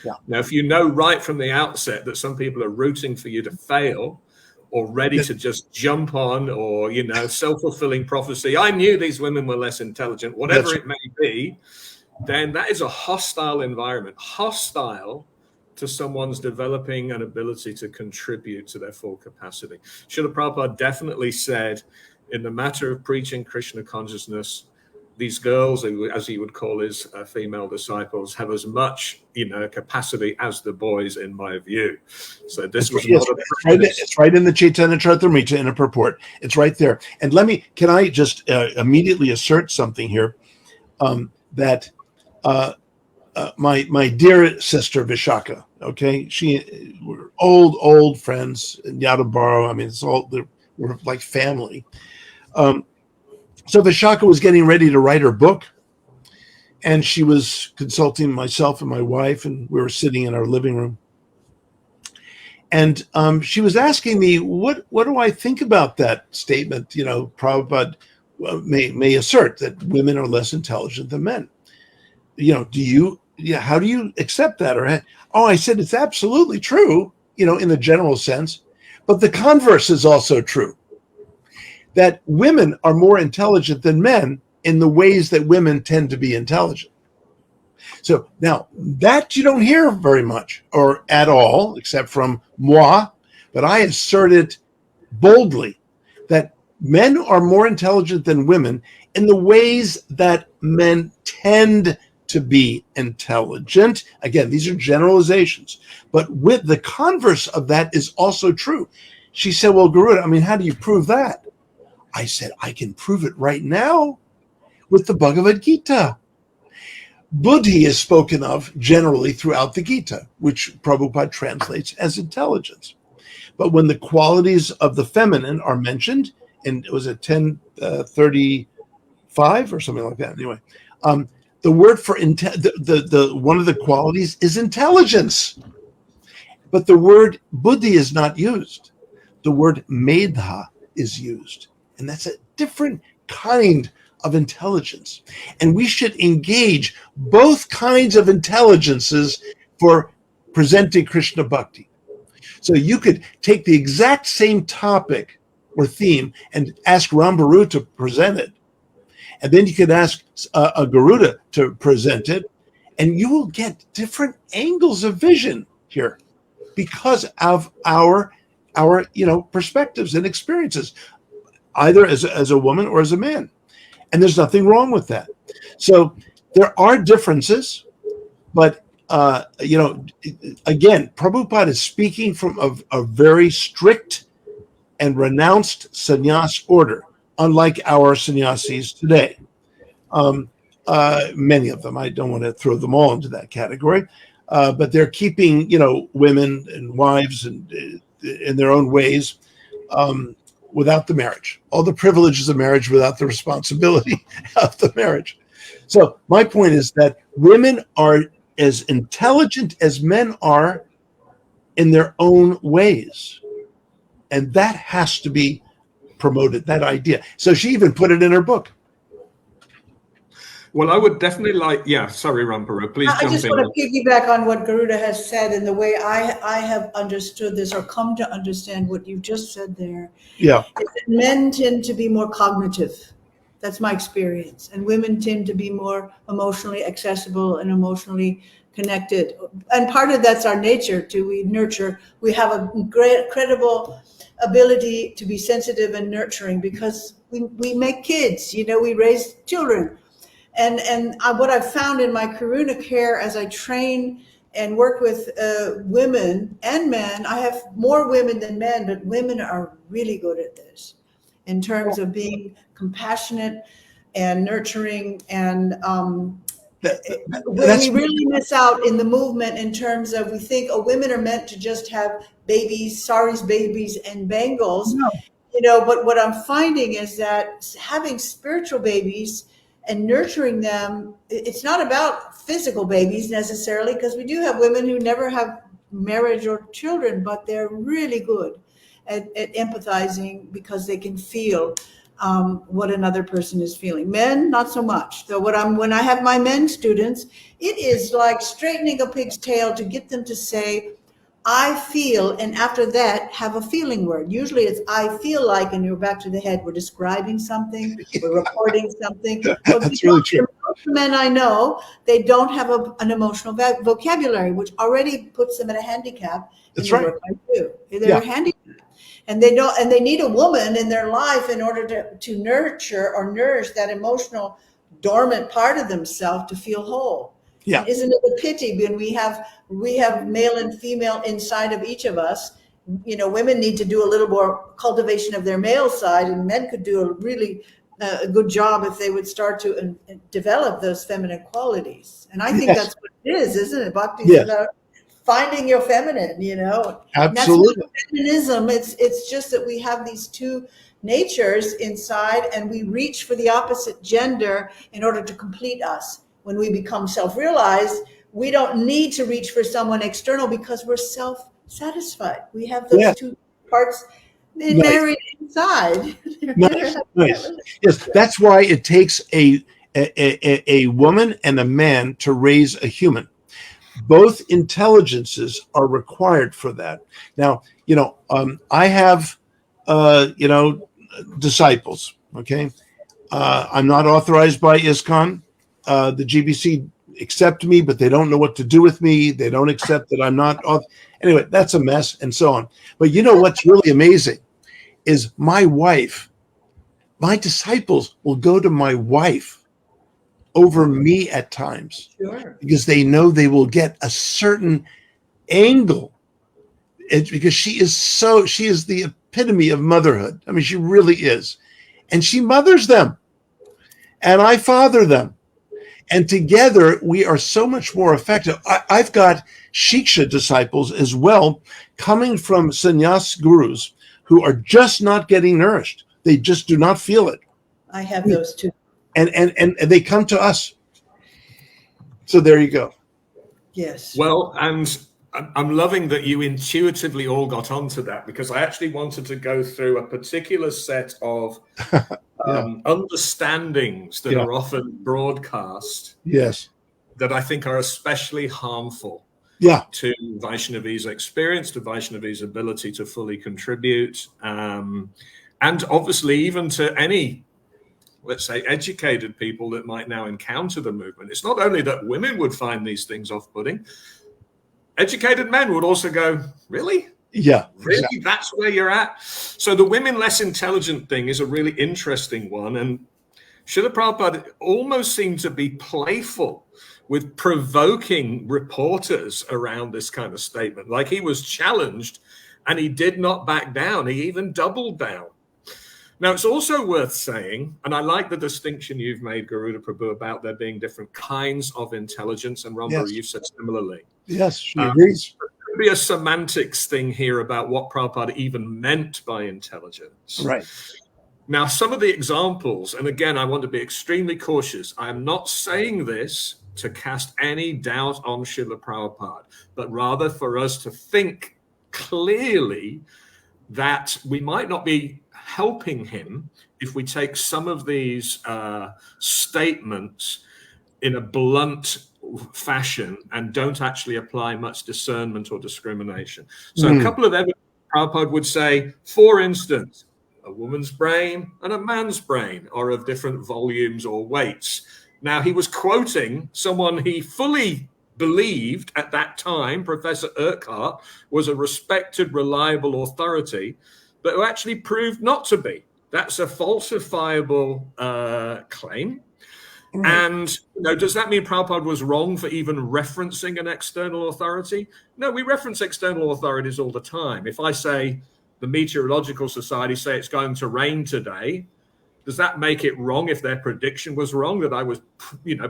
Yeah. Now, if you know right from the outset that some people are rooting for you to fail or ready to just jump on, or, self-fulfilling prophecy, I knew these women were less intelligent, whatever it may be, then that is a hostile environment, hostile to someone's developing an ability to contribute to their full capacity. Srila Prabhupada definitely said, in the matter of preaching Krishna consciousness, these girls, as he would call his female disciples, have as much, capacity as the boys, in my view. So this was it's right in the Chaitanya Charitamrita in a purport. It's right there. And can I just immediately assert something here, that my dear sister Vishaka, okay, we're old friends in Yadabaro. I mean, we're like family. So Vishaka was getting ready to write her book, and she was consulting myself and my wife, and we were sitting in our living room. And she was asking me, what do I think about that statement? Prabhupada may assert that women are less intelligent than men. How do you accept that? I said, it's absolutely true, in the general sense, but the converse is also true. That women are more intelligent than men in the ways that women tend to be intelligent. So now that you don't hear very much or at all, except from moi, but I assert it boldly that men are more intelligent than women in the ways that men tend to be intelligent. Again, these are generalizations, but with the converse of that is also true. She said, well, Garuda, I mean, how do you prove that? I said, I can prove it right now with the Bhagavad Gita. Buddhi is spoken of generally throughout the Gita, which Prabhupada translates as intelligence. But when the qualities of the feminine are mentioned, and it was at 10:35 or something like that. Anyway, the word for the one of the qualities is intelligence, but the word buddhi is not used. The word medha is used, and that's a different kind of intelligence. And we should engage both kinds of intelligences for presenting Krishna Bhakti. So you could take the exact same topic or theme and ask Rambaru to present it. And then you could ask a Garuda to present it. And you will get different angles of vision here because of our perspectives and experiences, either as a woman or as a man. And there's nothing wrong with that. So there are differences, but again, Prabhupada is speaking from a very strict and renounced sannyas order, unlike our sannyasis today. Many of them, I don't want to throw them all into that category, but they're keeping, women and wives and in their own ways, without the marriage, all the privileges of marriage without the responsibility of the marriage. So my point is that women are as intelligent as men are in their own ways. And that has to be promoted, that idea. So she even put it in her book. Well, I would definitely sorry, Rampara, please jump in. I just want to piggyback on what Garuda has said and the way I have understood this or come to understand what you just said there. Yeah. Men tend to be more cognitive. That's my experience. And women tend to be more emotionally accessible and emotionally connected. And part of that's our nature we nurture. We have a great, credible ability to be sensitive and nurturing because we make kids, we raise children. And what I've found in my Karuna care as I train and work with women and men, I have more women than men, but women are really good at this in terms of being compassionate and nurturing. And we really miss out in the movement in terms of we think women are meant to just have babies, saris babies, and bangles. No. But what I'm finding is that having spiritual babies and nurturing them, it's not about physical babies necessarily, because we do have women who never have marriage or children, but they're really good at empathizing because they can feel what another person is feeling. Men, not so much. So when I have my men students, it is like straightening a pig's tail to get them to say, I feel, and after that, have a feeling word. Usually it's I feel like, and you're back to the head. We're describing something, we're reporting something. That's really true. Most men I know, they don't have an emotional vocabulary, which already puts them at a handicap. That's right. Work I do. They're handicapped. And they don't, and they need a woman in their life in order to nurture or nourish that emotional dormant part of themselves to feel whole. Yeah. And isn't it a pity when we have male and female inside of each of us? Women need to do a little more cultivation of their male side, and men could do a really good job if they would start to develop those feminine qualities. And I think that's what it is, isn't it? Bhakti is about finding your feminine, Absolutely. And that's not feminism. It's just that we have these two natures inside, and we reach for the opposite gender in order to complete us. When we become self-realized, we don't need to reach for someone external because we're self-satisfied. We have those two parts married inside. Nice. Yes, that's why it takes a woman and a man to raise a human. Both intelligences are required for that. Now, I have, disciples. Okay, I'm not authorized by ISKCON. The GBC accept me, but they don't know what to do with me. They don't accept that I'm not. Anyway, that's a mess, and so on. But you know what's really amazing is my wife. My disciples will go to my wife over me at times, Sure. because they know they will get a certain angle. Because she is the epitome of motherhood. I mean, she really is. And she mothers them, and I father them. And together we are so much more effective. I've got Shiksha disciples as well, coming from sannyas gurus who are just not getting nourished. They just do not feel it. I have those too. And they come to us. So there you go. Yes. Well, and I'm loving that you intuitively all got onto that, because I actually wanted to go through a particular set of understandings that are often broadcast. Yes. That I think are especially harmful. To Vaishnavi's experience, to Vaishnavi's ability to fully contribute, and obviously even to any, let's say, educated people that might now encounter the movement. It's not only that women would find these things off-putting, educated men would also go, really? Yeah. Really? Exactly. That's where you're at? So the women less intelligent thing is a really interesting one. And Srila Prabhupada almost seemed to be playful with provoking reporters around this kind of statement. Like, he was challenged and he did not back down. He even doubled down. Now, it's also worth saying, and I like the distinction you've made, Garuda Prabhu, about there being different kinds of intelligence, and Rambhara, you've said similarly. Yes, she agrees. There could be a semantics thing here about what Prabhupada even meant by intelligence. Right. Now, some of the examples, and again, I want to be extremely cautious. I am not saying this to cast any doubt on Srila Prabhupada, but rather for us to think clearly that we might not be helping him if we take some of these statements in a blunt fashion and don't actually apply much discernment or discrimination. So a couple of evidence Prabhupada would say, for instance, a woman's brain and a man's brain are of different volumes or weights. Now, he was quoting someone he fully believed at that time, Professor Urquhart, was a respected, reliable authority, but who actually proved not to be. That's a falsifiable claim. Right. And does that mean Prabhupada was wrong for even referencing an external authority? No, we reference external authorities all the time. If I say the Meteorological Society say it's going to rain today, does that make it wrong if their prediction was wrong, that I was,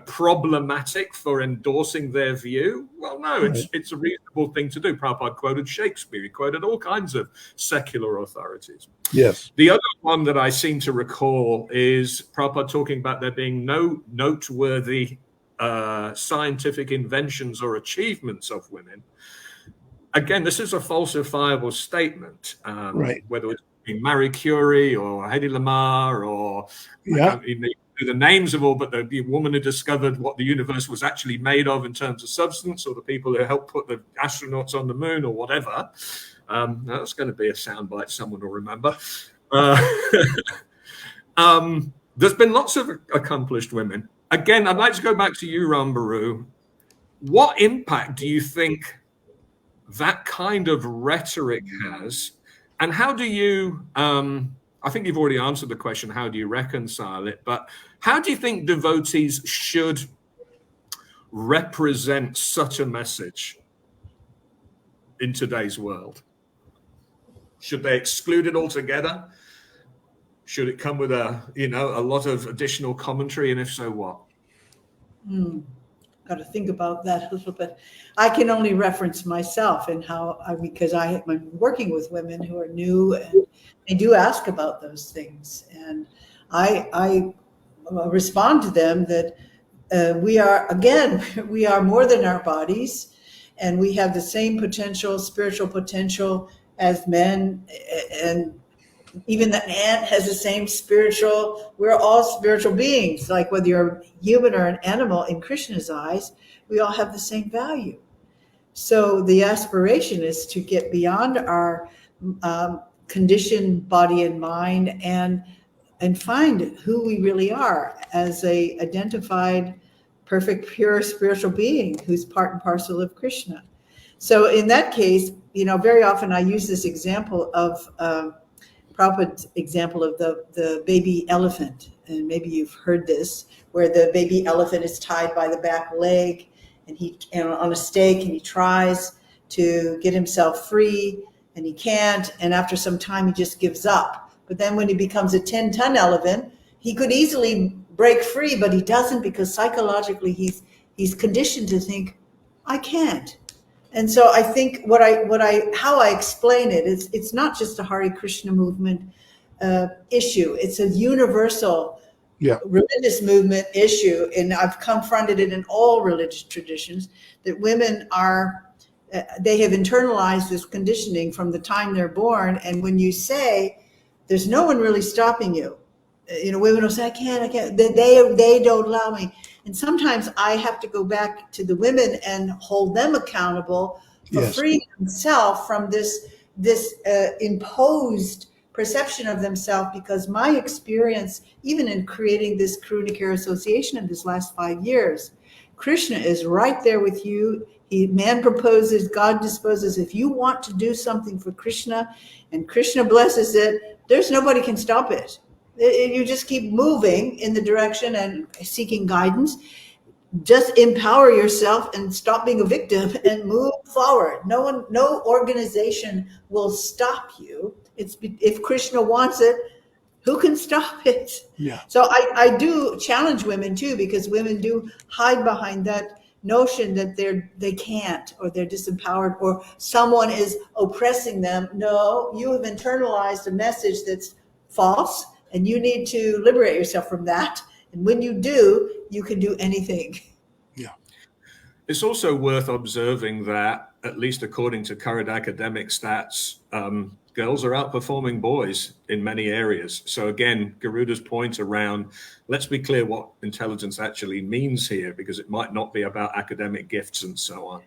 problematic for endorsing their view? Well, no, it's a reasonable thing to do. Prabhupada quoted Shakespeare. He quoted all kinds of secular authorities. Yes. The other one that I seem to recall is Prabhupada talking about there being no noteworthy scientific inventions or achievements of women. Again, this is a falsifiable statement, whether it's Marie Curie or Hedy Lamarr or the names of all, but the woman who discovered what the universe was actually made of in terms of substance, or the people who helped put the astronauts on the moon, or whatever. That's going to be a soundbite someone will remember. There's been lots of accomplished women. Again, I'd like to go back to you, Rambhara. What impact do you think that kind of rhetoric has? And how do you, I think you've already answered the question, how do you reconcile it? But how do you think devotees should represent such a message in today's world? Should they exclude it altogether? Should it come with a lot of additional commentary? And if so, what? Got to think about that a little bit. I can only reference myself and because I'm working with women who are new and they do ask about those things. And I respond to them that we are more than our bodies, and we have the same potential, spiritual potential as men, and even the ant has the same we're all spiritual beings. Like whether you're human or an animal, in Krishna's eyes, we all have the same value. So the aspiration is to get beyond our conditioned body and mind and find who we really are as a identified perfect, pure spiritual being who's part and parcel of Krishna. So in that case, very often I use this example of Prabhupada's example of the baby elephant. And maybe you've heard this, where the baby elephant is tied by the back leg and on a stake, and he tries to get himself free, and he can't. And after some time, he just gives up. But then when he becomes a 10-ton elephant, he could easily break free, but he doesn't, because psychologically he's conditioned to think, I can't. And so I think how I explain it is, it's not just a Hare Krishna movement issue. It's a universal religious movement issue, and I've confronted it in all religious traditions, that women they have internalized this conditioning from the time they're born. And when you say, there's no one really stopping you, women will say, I can't, they don't allow me. And sometimes I have to go back to the women and hold them accountable for freeing themselves from this imposed perception of themselves, because my experience, even in creating this Karuna Care Association in this last 5 years, Krishna is right there with you. Man proposes, God disposes. If you want to do something for Krishna and Krishna blesses it, there's nobody can stop it. You just keep moving in the direction and seeking guidance. Just empower yourself and stop being a victim and move forward. No organization will stop you. If Krishna wants it, who can stop it? Yeah. So I do challenge women too, because women do hide behind that notion that they can't, or they're disempowered, or someone is oppressing them. No, you have internalized a message that's false, and you need to liberate yourself from that. And when you do, you can do anything. Yeah. It's also worth observing that, at least according to current academic stats, girls are outperforming boys in many areas. So again, Garuda's point around, let's be clear what intelligence actually means here, because it might not be about academic gifts and so on.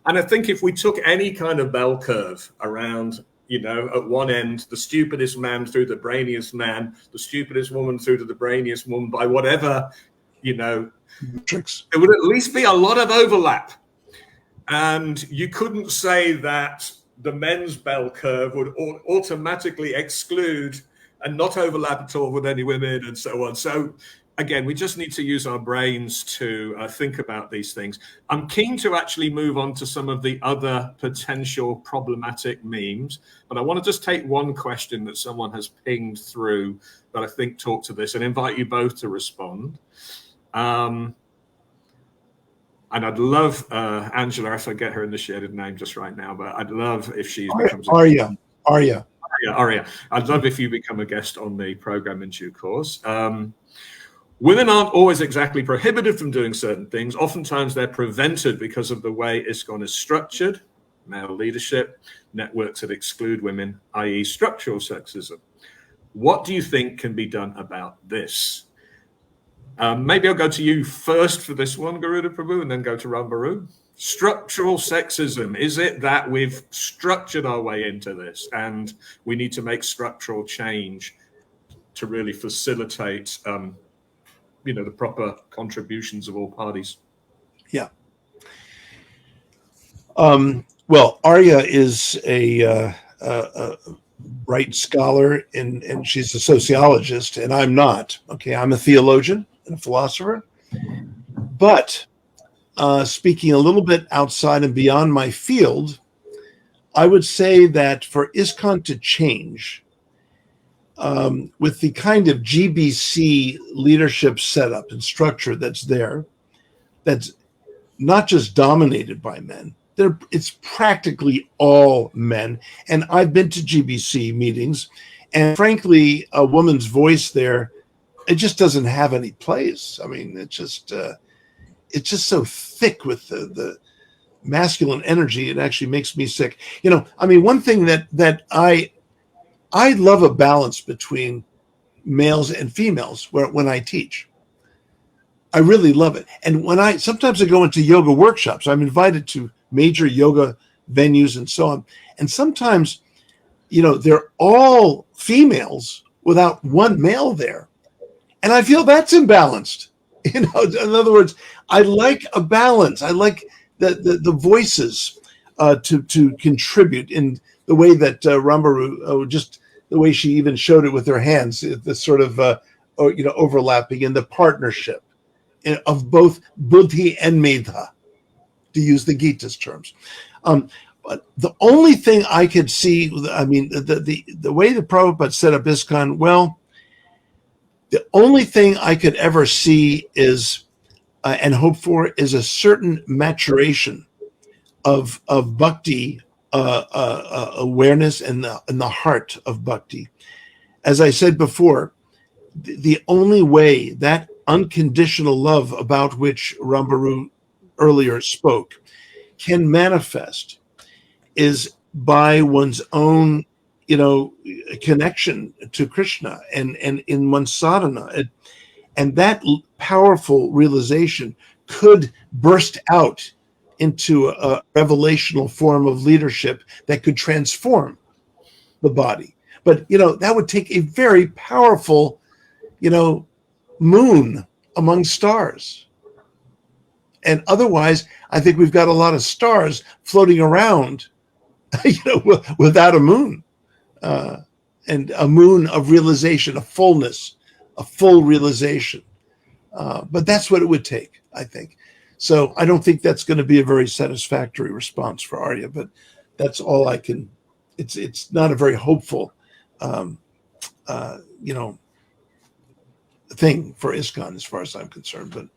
And I think if we took any kind of bell curve around, at one end, the stupidest man through the brainiest man, the stupidest woman through to the brainiest woman, by whatever, tricks, there would at least be a lot of overlap. And you couldn't say that the men's bell curve would automatically exclude and not overlap at all with any women and so on. So again, we just need to use our brains to think about these things. I'm keen to actually move on to some of the other potential problematic memes, but I want to just take one question that someone has pinged through that I think talk to this, and invite you both to respond. And I'd love, Angela, I forget her initiated name just right now, but I'd love if she becomes Arya. I'd love if you become a guest on the program in due course. Women aren't always exactly prohibited from doing certain things. Oftentimes they're prevented because of the way ISKCON is structured, male leadership, networks that exclude women, i.e. structural sexism. What do you think can be done about this? Maybe I'll go to you first for this one, Garuda Prabhu, and then go to Rambaru. Structural sexism. Is it that we've structured our way into this and we need to make structural change to really facilitate, the proper contributions of all parties? Yeah. Well, Arya is a bright scholar, and she's a sociologist, and I'm not. Okay, I'm a theologian and a philosopher. But speaking a little bit outside and beyond my field, I would say that for ISKCON to change, with the kind of GBC leadership setup and structure that's there, that's not just dominated by men, it's practically all men. And I've been to GBC meetings, and frankly, a woman's voice there, it just doesn't have any place. I mean, it's just so thick with the masculine energy. It actually makes me sick. One thing that I love a balance between males and females when I teach. I really love it. And sometimes I go into yoga workshops, I'm invited to major yoga venues and so on. And sometimes, they're all females without one male there. And I feel that's imbalanced. In other words, I like a balance. I like the voices to contribute in the way that Rambaru, just the way she even showed it with her hands, the sort of overlapping in the partnership of both buddhi and medha, to use the Gita's terms. But the only thing I could see, I mean, the way the Prabhupada set up ISKCON, well, the only thing I could ever see is and hope for is a certain maturation of bhakti awareness and the heart of bhakti. As I said before, the only way that unconditional love about which Rambaru earlier spoke can manifest is by one's own, connection to Krishna and in one's sadhana. And that powerful realization could burst out into a revelational form of leadership that could transform the body. But, that would take a very powerful, moon among stars. And otherwise, I think we've got a lot of stars floating around, without a moon. And a moon of realization, a fullness, a full realization. But that's what it would take, I think. So I don't think that's going to be a very satisfactory response for Arya, but that's all I can. It's not a very hopeful, thing for ISKCON as far as I'm concerned. But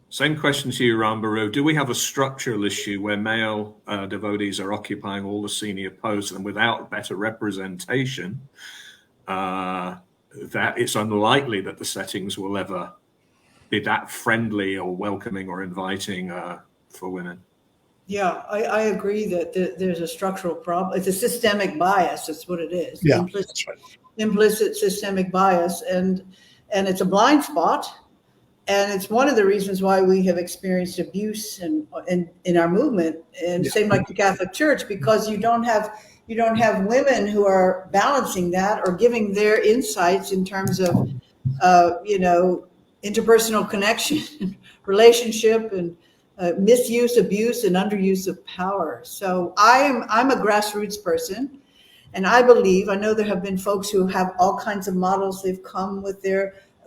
same question to you, Rambaru. Do we have a structural issue where male devotees are occupying all the senior posts, and without better representation, that it's unlikely that the settings will ever be that friendly or welcoming or inviting for women? Yeah, I agree that there's a structural problem. It's a systemic bias. That's what it is. Yeah, implicit systemic bias, and it's a blind spot. And it's one of the reasons why we have experienced abuse in our movement, and same like the Catholic Church, because you don't have women who are balancing that or giving their insights in terms of interpersonal connection, relationship, and misuse, abuse, and underuse of power. So I'm a grassroots person, and I know there have been folks who have all kinds of models. They've come with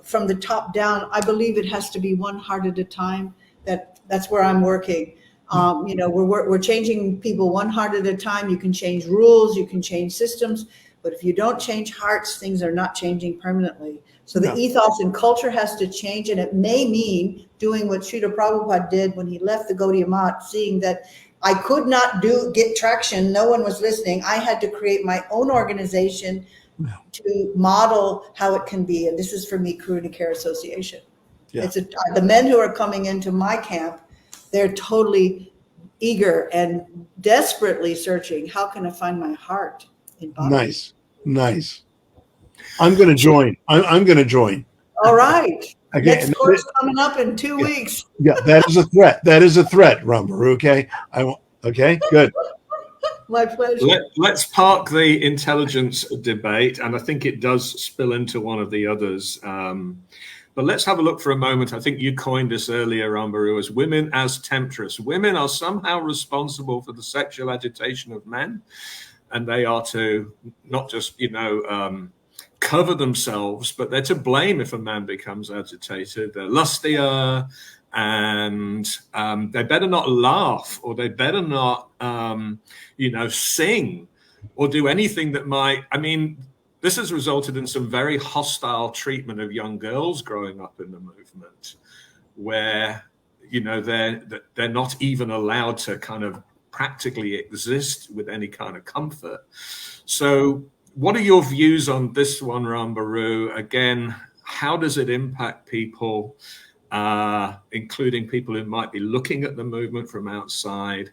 from the top down. I believe it has to be one heart at a time. That's where I'm working. We're changing people one heart at a time. You can change rules, you can change systems, but if you don't change hearts, things are not changing permanently. So the ethos and culture has to change, and it may mean doing what Srila Prabhupada did when he left the Gaudiya Math, seeing that I could not get traction. No one was listening. I had to create my own organization to model how it can be. And this is for me, Karuna Care Association. Yeah. The men who are coming into my camp, they're totally eager and desperately searching. How can I find my heart in body? Nice. I'm going to join. I'm going to join. All right. Next course coming up in 2 weeks. Yeah, that is a threat. That is a threat, Rambaru. Okay. Okay, good. My pleasure. Let's park the intelligence debate, and I think it does spill into one of the others. But let's have a look for a moment. I think you coined this earlier, Rambaru, as women as temptress. Women are somehow responsible for the sexual agitation of men, and they are to not just, cover themselves, but they're to blame if a man becomes agitated. They're lustier, and they better not laugh, or they better not, sing or do anything that might, this has resulted in some very hostile treatment of young girls growing up in the movement, where, they're not even allowed to kind of practically exist with any kind of comfort. So what are your views on this one, Rambaru? Again, how does it impact people, including people who might be looking at the movement from outside?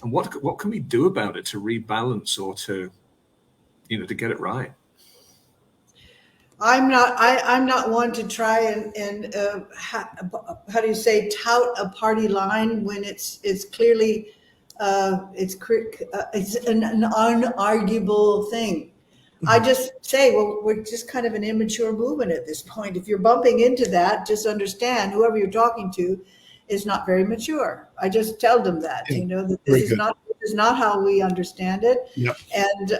And what can we do about it to rebalance or to get it right? I'm not one to try and how do you say, tout a party line when it's clearly it's an unarguable thing. I just say, well, we're just kind of an immature movement at this point. If you're bumping into that, just understand whoever you're talking to is not very mature. I just tell them that, Yeah, that very good. this is not how we understand it. Yeah. And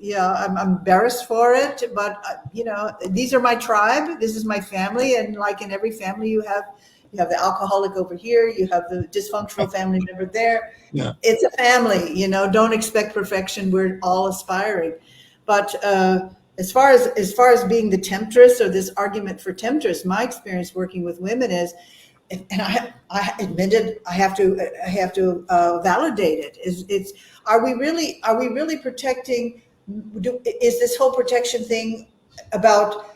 yeah, I'm embarrassed for it, but these are my tribe. This is my family, and like in every family, you have the alcoholic over here, you have the dysfunctional family member there. Yeah. It's a family. Don't expect perfection. We're all aspiring, but as far as being the temptress or this argument for temptress, my experience working with women is, and I admitted I have to validate it. It's are we really protecting? Is this whole protection thing about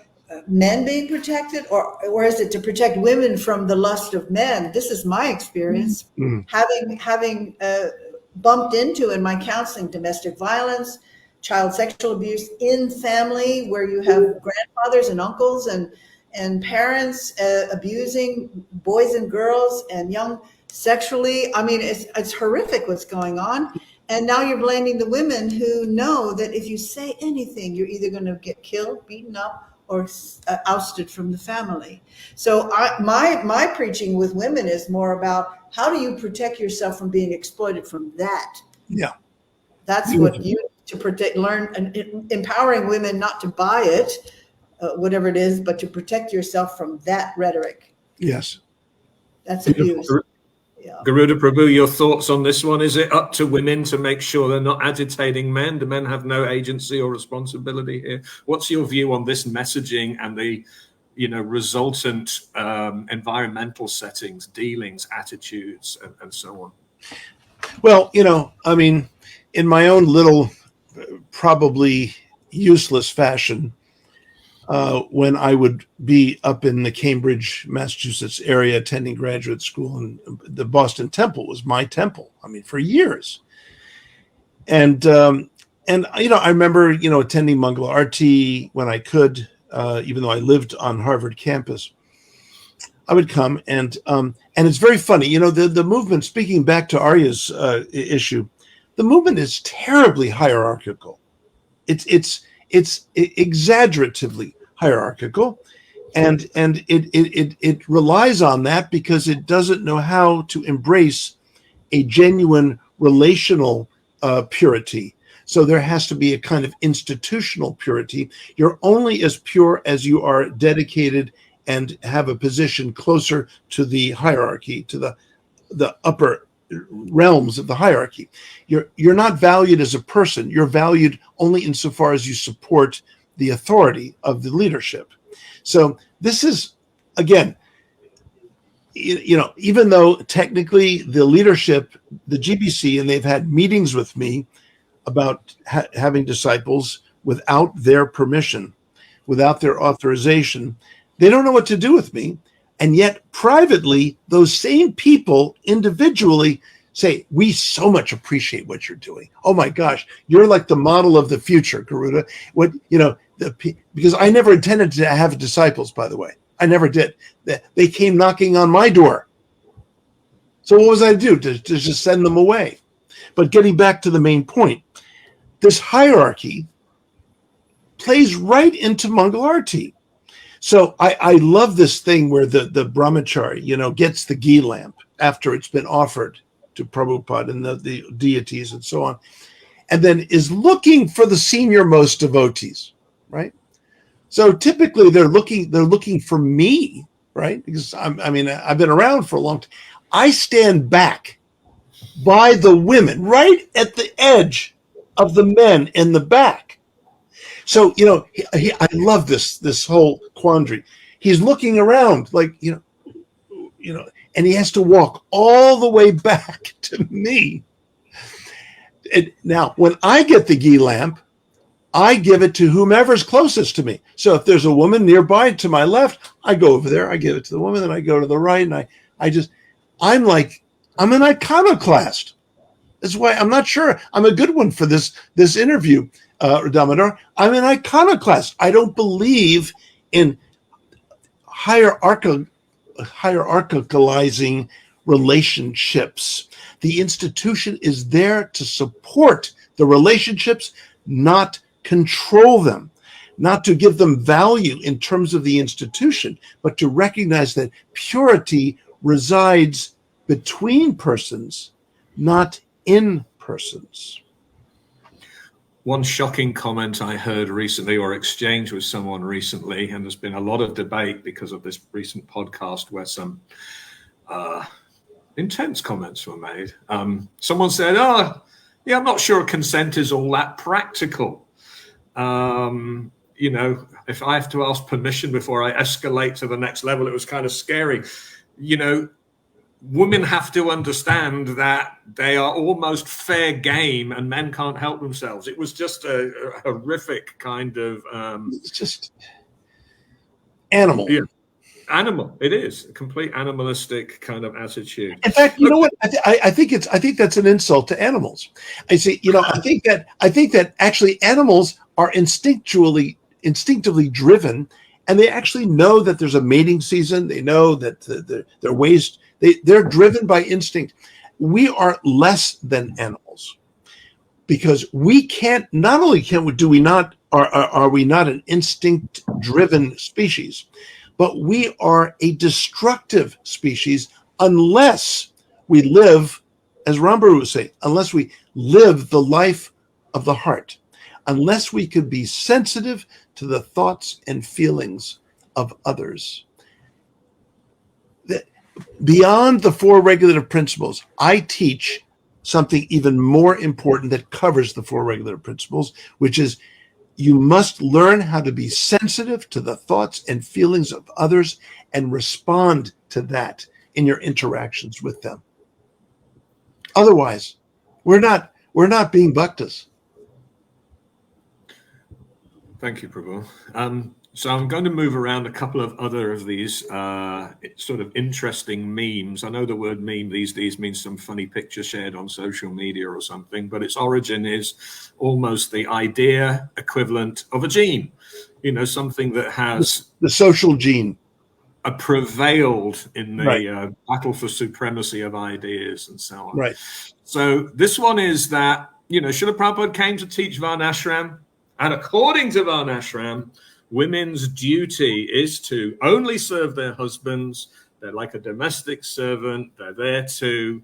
men being protected, or is it to protect women from the lust of men? This is my experience, having bumped into in my counseling domestic violence, child sexual abuse in family, where you have grandfathers and uncles and parents abusing boys and girls and young sexually. I mean, it's horrific what's going on. And now you're blaming the women who know that if you say anything, you're either going to get killed, beaten up, or ousted from the family. So my preaching with women is more about how do you protect yourself from being exploited from that? Yeah. That's what you need to protect, learn, and empowering women not to buy it, whatever it is, but to protect yourself from that rhetoric. Yes. That's abuse. Yeah. Garuda Prabhu, your thoughts on this one? Is it up to women to make sure they're not agitating men? Do men have no agency or responsibility here? What's your view on this messaging and the, resultant environmental settings, dealings, attitudes, and so on? Well, I mean, in my own little, probably useless fashion, when I would be up in the Cambridge, Massachusetts area attending graduate school, and the Boston Temple was my temple. I mean, for years. And I remember, attending Mangala Arti when I could, even though I lived on Harvard campus. I would come, and it's very funny, the movement. Speaking back to Arya's issue, the movement is terribly hierarchical. It's exaggeratively hierarchical, and it relies on that because it doesn't know how to embrace a genuine relational purity. So there has to be a kind of institutional purity. You're only as pure as you are dedicated and have a position closer to the hierarchy, to the upper realms of the hierarchy. You're not valued as a person. You're valued only insofar as you support the authority of the leadership. So this is, again, even though technically the leadership, the GBC, and they've had meetings with me about having disciples without their permission, without their authorization, they don't know what to do with me. And yet privately, those same people individually say, we so much appreciate what you're doing. Oh my gosh, you're like the model of the future, Garuda. Because I never intended to have disciples, by the way. I never did. They came knocking on my door. So what was I to do? To just send them away? But getting back to the main point, this hierarchy plays right into Mangalarti. So I love this thing where the brahmachari, gets the ghee lamp after it's been offered to Prabhupada and the deities and so on, and then is looking for the senior most devotees, right? So typically they're looking for me, right? Because I've been around for a long time. I stand back by the women, right at the edge of the men in the back. So, I love this whole quandary. He's looking around like, and he has to walk all the way back to me. Now, when I get the ghee lamp, I give it to whomever's closest to me. So if there's a woman nearby to my left, I go over there, I give it to the woman, and I go to the right, and I'm an iconoclast. That's why I'm not sure I'm a good one for this interview, Damodar. I'm an iconoclast. I don't believe in hierarchicalizing relationships. The institution is there to support the relationships, not control them, not to give them value in terms of the institution, but to recognize that purity resides between persons, not in persons. One shocking comment I heard recently, or exchanged with someone recently, and there's been a lot of debate because of this recent podcast where some intense comments were made. Someone said, "Oh, yeah, I'm not sure consent is all that practical. If I have to ask permission before I escalate to the next level, it was kind of scary. Women have to understand that they are almost fair game and men can't help themselves." It was just a horrific kind of... It's just animal. Yeah, animal. It is a complete animalistic kind of attitude. In fact, you know what? I think that's an insult to animals. I say, I think that actually animals are instinctively driven, and they actually know that there's a mating season. They know that their ways. They're driven by instinct. We are less than animals because we can't. Not only do we not are we not an instinct-driven species, but we are a destructive species unless we live, as Rambaru would say, unless we live the life of the heart, unless we could be sensitive to the thoughts and feelings of others. Beyond the four regulative principles, I teach something even more important that covers the four regulative principles, which is you must learn how to be sensitive to the thoughts and feelings of others and respond to that in your interactions with them. Otherwise, we're not being bhaktas. Thank you, Prabhu. So I'm going to move around a couple of other of these sort of interesting memes. I know the word meme these days means some funny picture shared on social media or something, but its origin is almost the idea equivalent of a gene. Something that has... The social gene. Prevailed in the Right. Battle for supremacy of ideas and so on. Right. So this one is that, Srila Prabhupada came to teach Varnashram, and according to Varnashram, women's duty is to only serve their husbands. They're like a domestic servant. They're there to,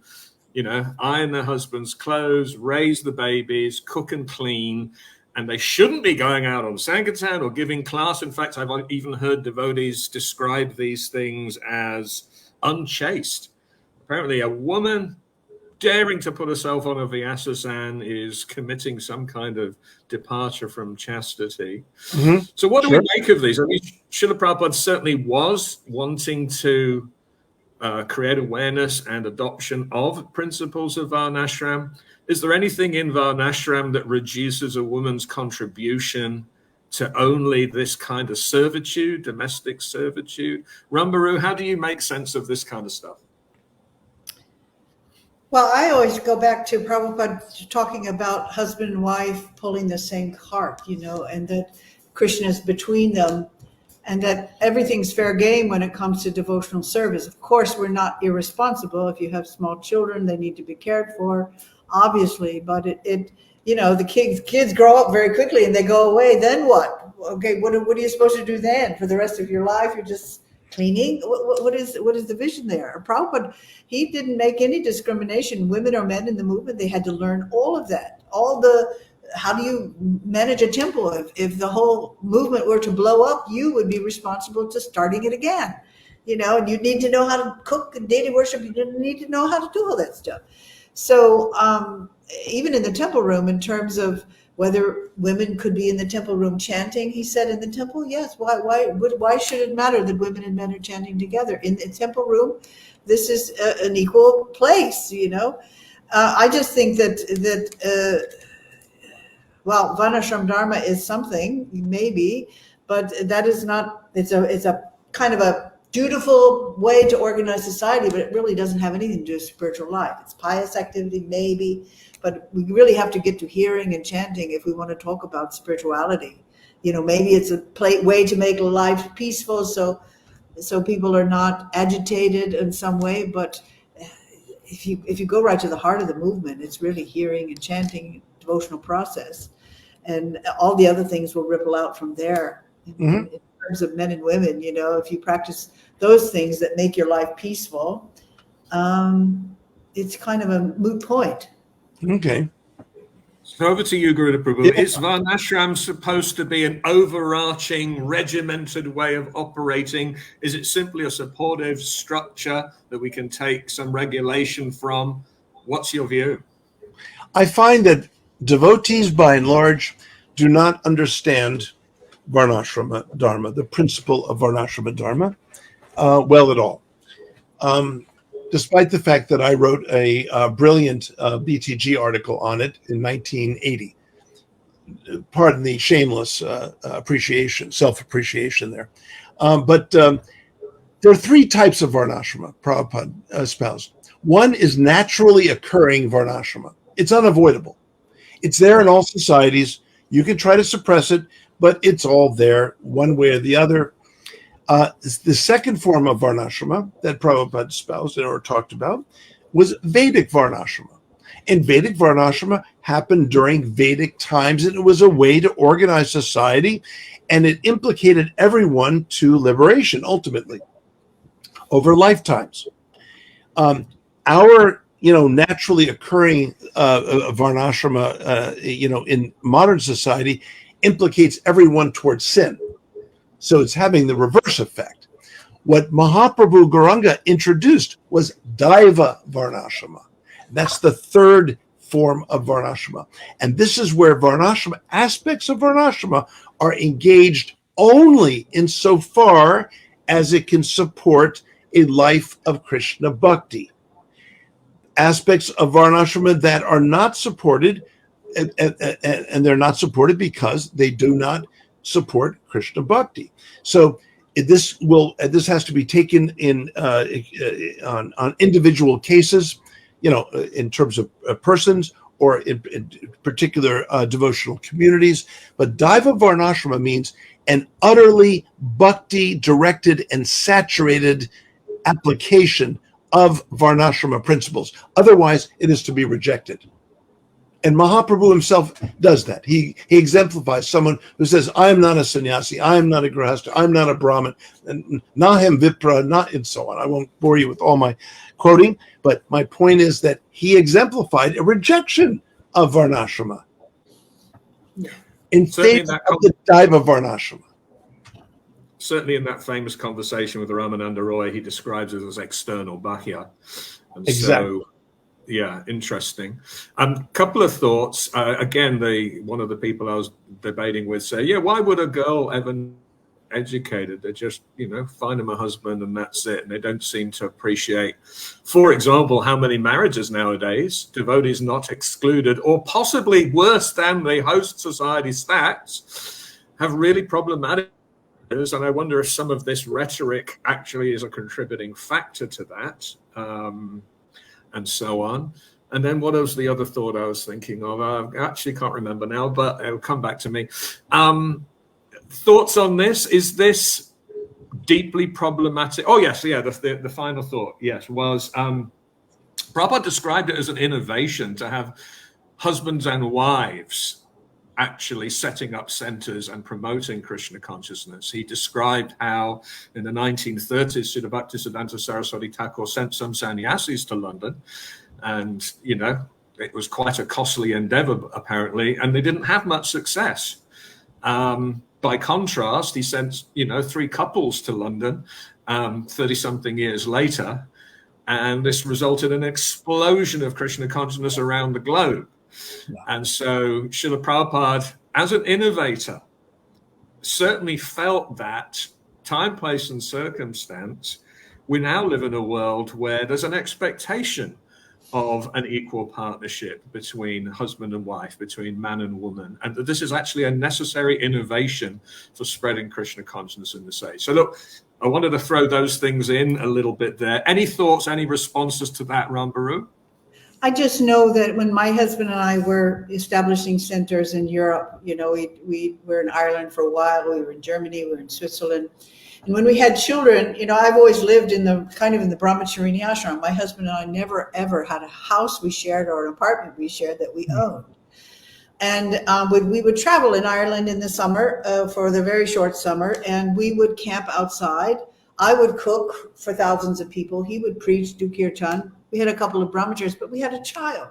iron their husband's clothes, raise the babies, cook and clean. And they shouldn't be going out on Sankirtan or giving class. In fact, I've even heard devotees describe these things as unchaste. Apparently, a woman daring to put herself on a Vyasasan is committing some kind of departure from chastity. Mm-hmm. So what do we make of these? I mean, Srila Prabhupada certainly was wanting to create awareness and adoption of principles of Varnashram. Is there anything in Varnashram that reduces a woman's contribution to only this kind of servitude, domestic servitude? Rambaru, how do you make sense of this kind of stuff? Well, I always go back to Prabhupada talking about husband and wife pulling the same cart, and that Krishna is between them, and that everything's fair game when it comes to devotional service. Of course, we're not irresponsible. If you have small children, they need to be cared for, obviously, but the kids grow up very quickly and they go away. Then what? Okay, what are you supposed to do then? For the rest of your life, you're just cleaning? What is the vision there? Prabhupada, he didn't make any discrimination, women or men in the movement. They had to learn all of that, how do you manage a temple? If the whole movement were to blow up, you would be responsible to starting it again, and you need to know how to cook and daily worship. You didn't need to know how to do all that stuff. So even in the temple room, in terms of whether women could be in the temple room chanting, he said in the temple, yes. Why should it matter that women and men are chanting together in the temple room? This is an equal place, I just think that Varnashram Dharma is something, maybe, but that is not, it's a kind of a dutiful way to organize society, but it really doesn't have anything to do with spiritual life. It's pious activity, maybe, but we really have to get to hearing and chanting if we want to talk about spirituality. Maybe it's a way to make life peaceful, so people are not agitated in some way, but if you go right to the heart of the movement, it's really hearing and chanting, devotional process. and all the other things will ripple out from there. Mhm. In terms of men and women, if you practice those things that make your life peaceful, it's kind of a moot point. Okay. So over to you, Gurudev Prabhu. Yeah. Is Varnashram supposed to be an overarching, regimented way of operating? Is it simply a supportive structure that we can take some regulation from? What's your view? I find that devotees, by and large, do not understand Varnashrama Dharma, the principle of Varnashrama Dharma, well at all. Despite the fact that I wrote a brilliant BTG article on it in 1980. Pardon the shameless self-appreciation there. But there are three types of Varnashrama Prabhupada espoused. One is naturally occurring Varnashrama. It's unavoidable. It's there in all societies. You can try to suppress it, but it's all there one way or the other. The second form of Varnashrama that Prabhupada espoused or talked about was Vedic Varnashrama. And Vedic Varnashrama happened during Vedic times, and it was a way to organize society, and it implicated everyone to liberation, ultimately, over lifetimes. Our naturally occurring Varnashrama, in modern society, implicates everyone towards sin. So it's having the reverse effect. What Mahaprabhu Gauranga introduced was Daiva Varnashrama. That's the third form of Varnashrama. And this is where Varnashrama, aspects of Varnashrama, are engaged only insofar as it can support a life of Krishna Bhakti. Aspects of Varnashrama that are not supported, and they're not supported because they do not support Krishna Bhakti. So this has to be taken in on individual cases, in terms of persons or in particular devotional communities. But Daiva Varnashrama means an utterly bhakti-directed and saturated application of Varnashrama principles. Otherwise, it is to be rejected. And Mahaprabhu himself does that. He exemplifies someone who says, I am not a sannyasi, I am not a grihastha, I'm not a Brahmin, and nahem vipra, not, and so on. I won't bore you with all my quoting, but my point is that he exemplified a rejection of Varnashrama in favor of the Daiva Varnashrama. Certainly in that famous conversation with Ramananda Roy, he describes it as external bahya. And exactly. So, yeah, interesting. Couple of thoughts. Again, one of the people I was debating with say, why would a girl ever educated? They just, find them a husband and that's it. And they don't seem to appreciate, for example, how many marriages nowadays, devotees not excluded, or possibly worse than the host society stats, have really problematic. And I wonder if some of this rhetoric actually is a contributing factor to that. And so on. And then what was the other thought I was thinking of? I actually can't remember now, but it'll come back to me. Thoughts on this? Is this deeply problematic? Oh, yes, the final thought, yes, was Prabhupada described it as an innovation to have husbands and wives actually setting up centers and promoting Krishna consciousness. He described how in the 1930s, Srila Bhaktisiddhanta Saraswati Thakur sent some sannyasis to London, and, it was quite a costly endeavor, apparently, and they didn't have much success. By contrast, he sent, 3 couples to London 30-something years later, and this resulted in an explosion of Krishna consciousness around the globe. And so Srila Prabhupada, as an innovator, certainly felt that time, place, and circumstance, we now live in a world where there's an expectation of an equal partnership between husband and wife, between man and woman, and that this is actually a necessary innovation for spreading Krishna consciousness in the sage. So look, I wanted to throw those things in a little bit there. Any thoughts, any responses to that, Ram Baru? I just know that when my husband and I were establishing centers in Europe, we were in Ireland for a while, we were in Germany, we were in Switzerland. And when we had children, I've always lived in the Brahmacharini ashram. My husband and I never, ever had a house we shared or an apartment we shared that we owned. And we would travel in Ireland in the summer for the very short summer, and we would camp outside. I would cook for thousands of people. He would preach, do kirtan. We had a couple of brahmacharis, but we had a child.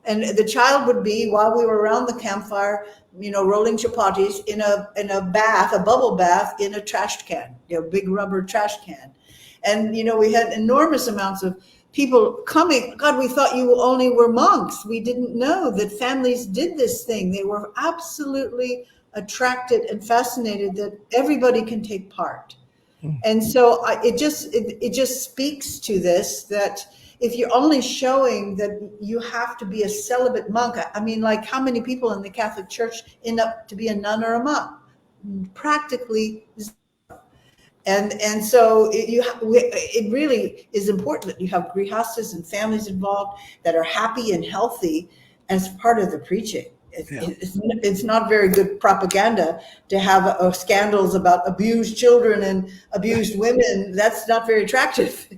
And the child would be, while we were around the campfire, rolling chapatis in a bath, a bubble bath in a trash can, big rubber trash can. And, we had enormous amounts of people coming. God, we thought you only were monks. We didn't know that families did this thing. They were absolutely attracted and fascinated that everybody can take part. And so it just speaks to this, that if you're only showing that you have to be a celibate monk, I mean, like, how many people in the Catholic Church end up to be a nun or a monk? Practically zero. And so it really is important that you have grihastas and families involved that are happy and healthy as part of the preaching. It's not very good propaganda to have scandals about abused children and abused women. That's not very attractive.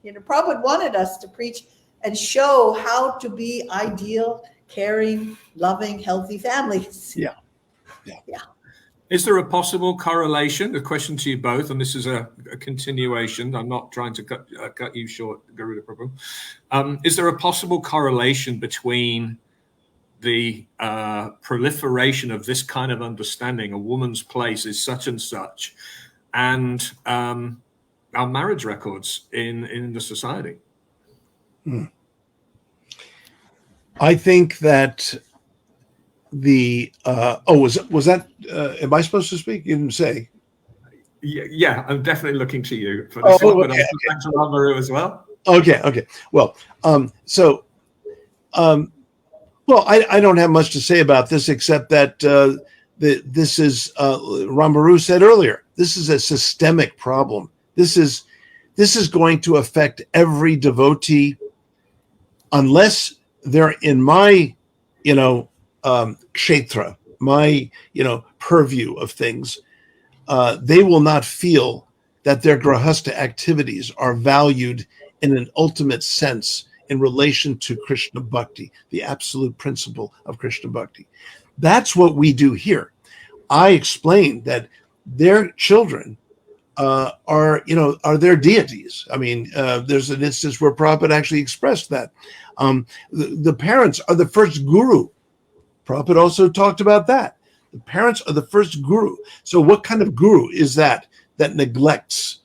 Prabhupada wanted us to preach and show how to be ideal, caring, loving, healthy families. Yeah. Is there a possible correlation? A question to you both, and this is a continuation. I'm not trying to cut you short, Garuda Prabhu. Is there a possible correlation between the proliferation of this kind of understanding, a woman's place is such and such, and our marriage records in the society? I think that was that am I supposed to speak? You didn't say. Yeah, I'm definitely looking to you for this one, but I'm thanks to Ramaru as well. Okay. Well, I don't have much to say about this except that this is Ramaru said earlier. This is a systemic problem. This is going to affect every devotee unless they're in my kshetra, my purview of things. They will not feel that their grahasta activities are valued in an ultimate sense in relation to Krishna Bhakti, the absolute principle of Krishna Bhakti. That's what we do here. I explained that their children are their deities. I mean, there's an instance where Prabhupada actually expressed that. The parents are the first guru. Prabhupada also talked about that. The parents are the first guru. So what kind of guru is that neglects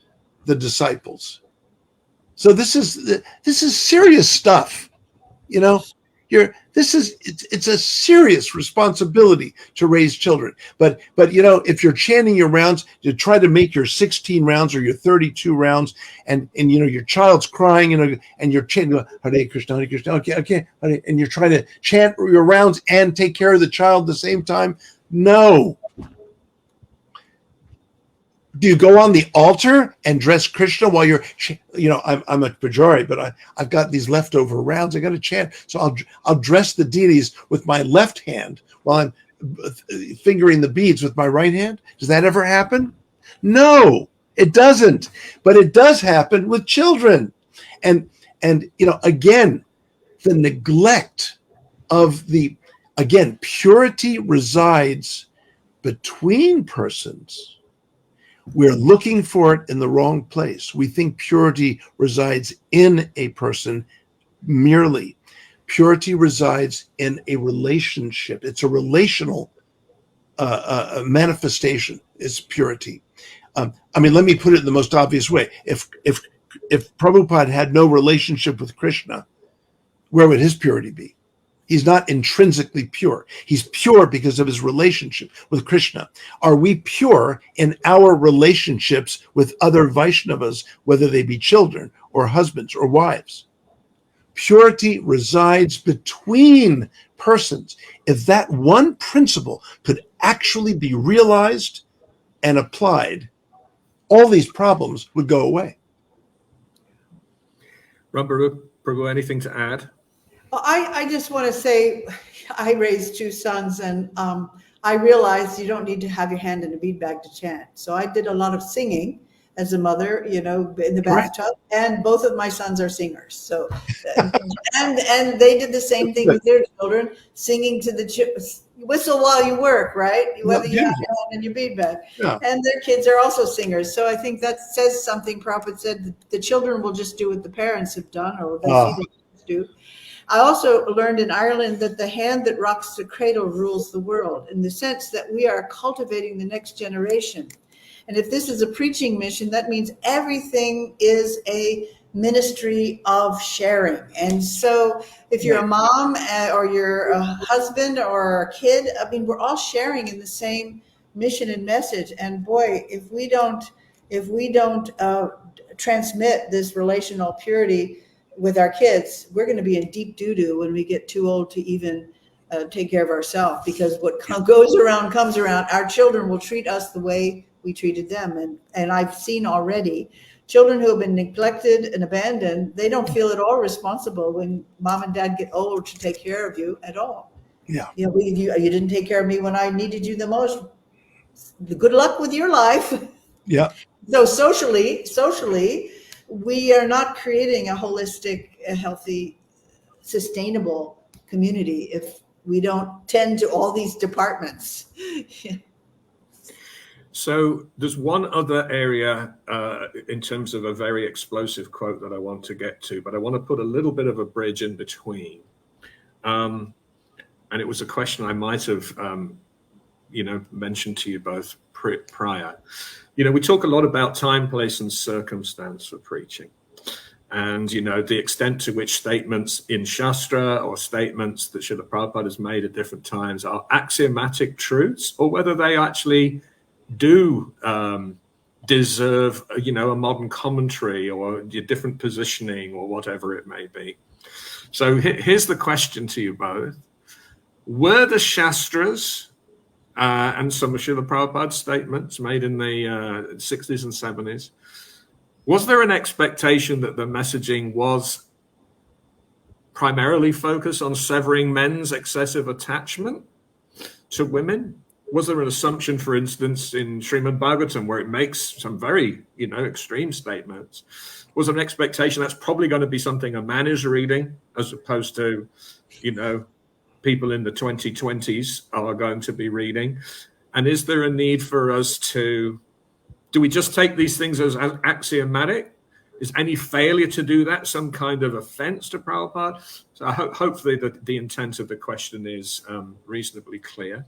the disciples? So this is serious stuff. It's a serious responsibility to raise children. But if you're chanting your rounds, to try to make your 16 rounds or your 32 rounds, and your child's crying, and you're chanting Hare Krishna, okay, and you're trying to chant your rounds and take care of the child at the same time. No. Do you go on the altar and dress Krishna while you're, I'm a Pujari, but I've got these leftover rounds. I got to chant. So I'll dress the deities with my left hand while I'm fingering the beads with my right hand. Does that ever happen? No, it doesn't. But it does happen with children. And again, the neglect of purity resides between persons. We're looking for it in the wrong place. We think purity resides in a person merely. Purity resides in a relationship. It's a relational manifestation is purity. Let me put it in the most obvious way. If Prabhupada had no relationship with Krishna, where would his purity be? He's not intrinsically pure. He's pure because of his relationship with Krishna. Are we pure in our relationships with other Vaishnavas, whether they be children or husbands or wives? Purity resides between persons. If that one principle could actually be realized and applied, all these problems would go away. Ramaru, Prabhu, anything to add? Well, I just want to say, I raised two sons, and I realized you don't need to have your hand in a bead bag to chant. So I did a lot of singing, as a mother, in the Correct. bathtub, and both of my sons are singers. So, and they did the same thing with their children, singing to the whistle while you work, right? Yeah, Whether you have beautiful. your hand in your bead bag. Yeah. And their kids are also singers. So I think that says something. Prabhupada said the children will just do what the parents have done, or they see the parents do. I also learned in Ireland that the hand that rocks the cradle rules the world, in the sense that we are cultivating the next generation. And if this is a preaching mission, that means everything is a ministry of sharing. And so if you're a mom or you're a husband or a kid, I mean, we're all sharing in the same mission and message. And boy, if we don't transmit this relational purity with our kids, we're going to be in deep doo-doo when we get too old to even take care of ourselves, because what goes around comes around. Our children will treat us the way we treated them. And I've seen already children who have been neglected and abandoned, they don't feel at all responsible when mom and dad get old to take care of you at all. Yeah. You didn't take care of me when I needed you the most. Good luck with your life. Yeah. So socially, we are not creating a holistic, a healthy, sustainable community if we don't tend to all these departments. So there's one other area in terms of a very explosive quote that I want to get to, but I want to put a little bit of a bridge in between. And it was a question I might have, mentioned to you both prior. We talk a lot about time, place, and circumstance for preaching. And, the extent to which statements in Shastra or statements that Srila Prabhupada has made at different times are axiomatic truths, or whether they actually do deserve, a modern commentary or a different positioning or whatever it may be. So here's the question to you both. Were the Shastras and some of Srila Prabhupada's statements made in the 60s and 70s, was there an expectation that the messaging was primarily focused on severing men's excessive attachment to women? Was there an assumption, for instance, in Srimad Bhagavatam, where it makes some very, extreme statements? Was there an expectation that's probably going to be something a man is reading, as opposed to, people in the 2020s are going to be reading? And is there a need for us do we just take these things as axiomatic? Is any failure to do that some kind of offense to Prabhupada? So hopefully the intent of the question is reasonably clear.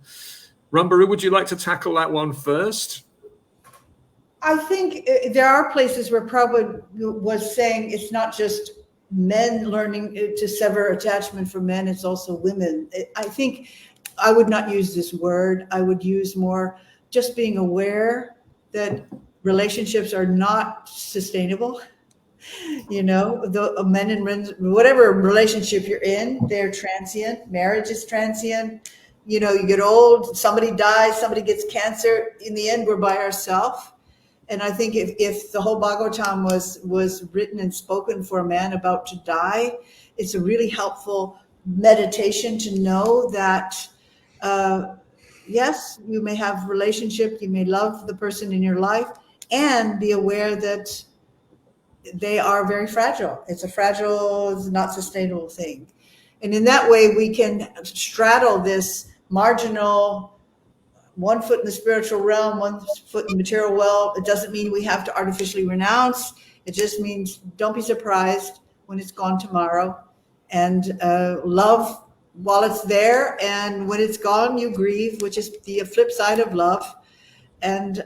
Rambaru, would you like to tackle that one first? I think there are places where Prabhupada was saying it's not just men learning to sever attachment from men, it's also women. I think I would not use this word. I would use more just being aware that relationships are not sustainable. The men and men, whatever relationship you're in, they're transient. Marriage is transient. You get old, somebody dies, somebody gets cancer. In the end, we're by ourselves. And I think if the whole Bhagavatam was written and spoken for a man about to die, it's a really helpful meditation to know that, yes, you may have a relationship, you may love the person in your life, and be aware that they are very fragile. It's a fragile, not sustainable thing. And in that way, we can straddle this marginal, 1 foot in the spiritual realm, 1 foot in the material world. It doesn't mean we have to artificially renounce. It just means don't be surprised when it's gone tomorrow, and love while it's there. And when it's gone, you grieve, which is the flip side of love. And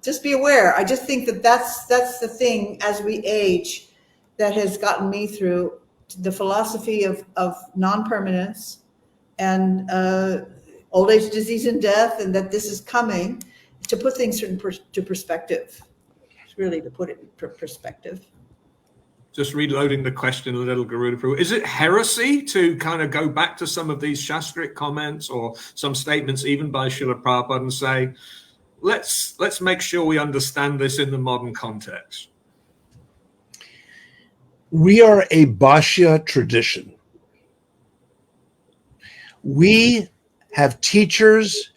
just be aware. I just think that's the thing as we age that has gotten me through the philosophy of non-permanence and old age, disease, and death, and that this is coming, to put things into perspective. It's really to put it in perspective. Just reloading the question a little, Garuda Prabhu. Is it heresy to kind of go back to some of these Shastric comments or some statements even by Srila Prabhupada and say, let's make sure we understand this in the modern context? We are a Bhashya tradition. We have teachers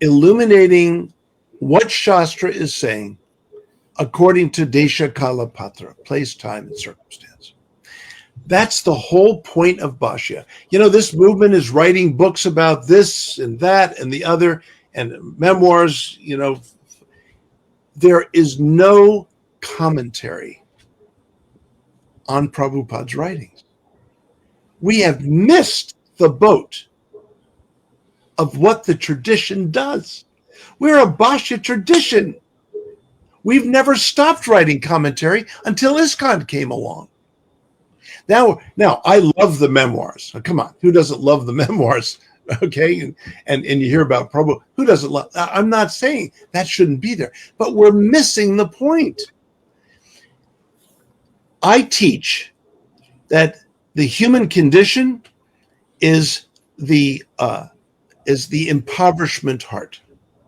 illuminating what Shastra is saying according to Desha Kala Patra, place, time, and circumstance. That's the whole point of Bhashya. This movement is writing books about this and that and the other, and memoirs. There is no commentary on Prabhupada's writings. We have missed the boat of what the tradition does. We're a Bhashya tradition. We've never stopped writing commentary until ISKCON came along. Now, I love the memoirs. Come on, who doesn't love the memoirs? Okay, and you hear about Prabhu. Who doesn't love? I'm not saying that shouldn't be there, but we're missing the point. I teach that the human condition is the impoverishment heart.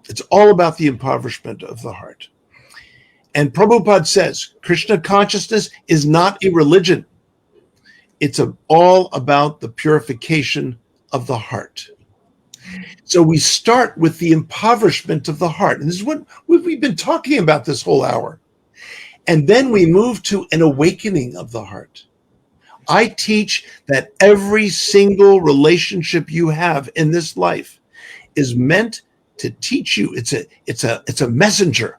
It's all about the impoverishment of the heart. And Prabhupada says Krishna consciousness is not a religion. It's all about the purification of the heart. So we start with the impoverishment of the heart. And this is what we've been talking about this whole hour. And then we move to an awakening of the heart. I teach that every single relationship you have in this life is meant to teach you. It's a messenger.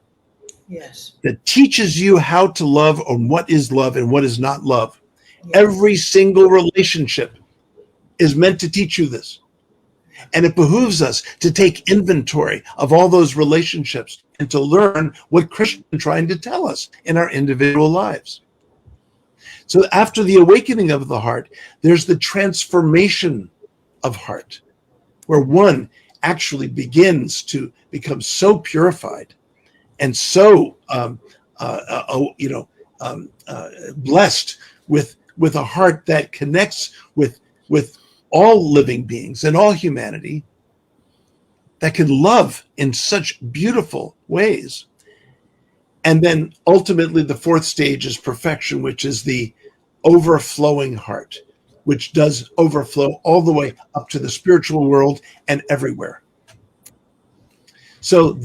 Yes. That teaches you how to love, or what is love and what is not love. Yes. Every single relationship is meant to teach you this. And it behooves us to take inventory of all those relationships and to learn what Krishna is trying to tell us in our individual lives. So after the awakening of the heart, there's the transformation of heart, where one actually begins to become so purified and so blessed with a heart that connects with all living beings and all humanity, that can love in such beautiful ways. And then ultimately the fourth stage is perfection, which is the overflowing heart, which does overflow all the way up to the spiritual world and everywhere. So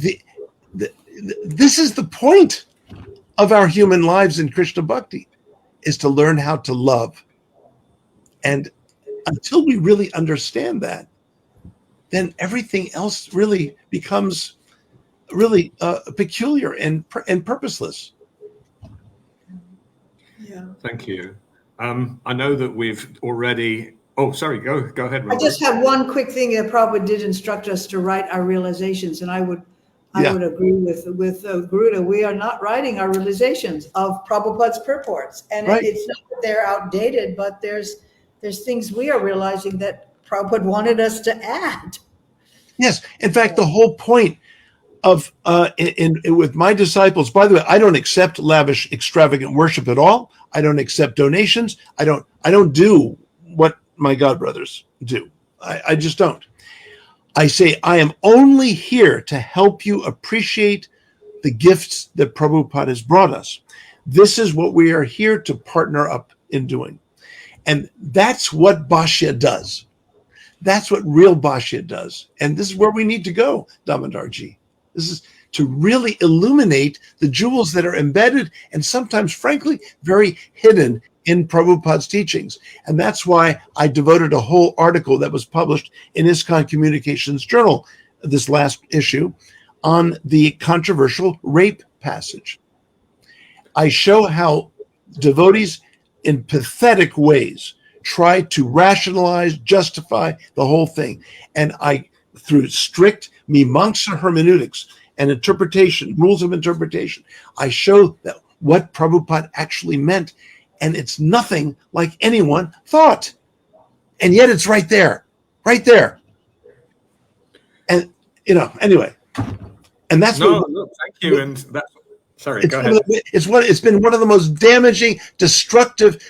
this is the point of our human lives in Krishna Bhakti, is to learn how to love. And until we really understand that, then everything else really becomes really peculiar and purposeless. Yeah. Thank you. I know that we've already. Oh, sorry. Go ahead. I just have one quick thing that Prabhupada did instruct us to write our realizations, and I would agree with Garuda. We are not writing our realizations of Prabhupada's purports, and right. It's not that they're outdated, but there's things we are realizing that Prabhupada wanted us to add. Yes, in fact, the whole point of with my disciples. By the way, I don't accept lavish, extravagant worship at all. I don't accept donations. I don't do what my godbrothers do. I just don't. I say I am only here to help you appreciate the gifts that Prabhupada has brought us. This is what we are here to partner up in doing. And that's what Bhashya does. That's what real Bhashya does. And this is where we need to go, Damodarji. This is to really illuminate the jewels that are embedded and sometimes, frankly, very hidden in Prabhupada's teachings. And that's why I devoted a whole article that was published in ISKCON Communications Journal, this last issue, on the controversial rape passage. I show how devotees in pathetic ways try to rationalize, justify the whole thing. And I, through strict mimamsa hermeneutics and interpretation, rules of interpretation, I show that what Prabhupada actually meant, and it's nothing like anyone thought. And yet it's right there. And, anyway. And that's thank you. And that's, sorry, go ahead. It's been one of the most damaging, destructive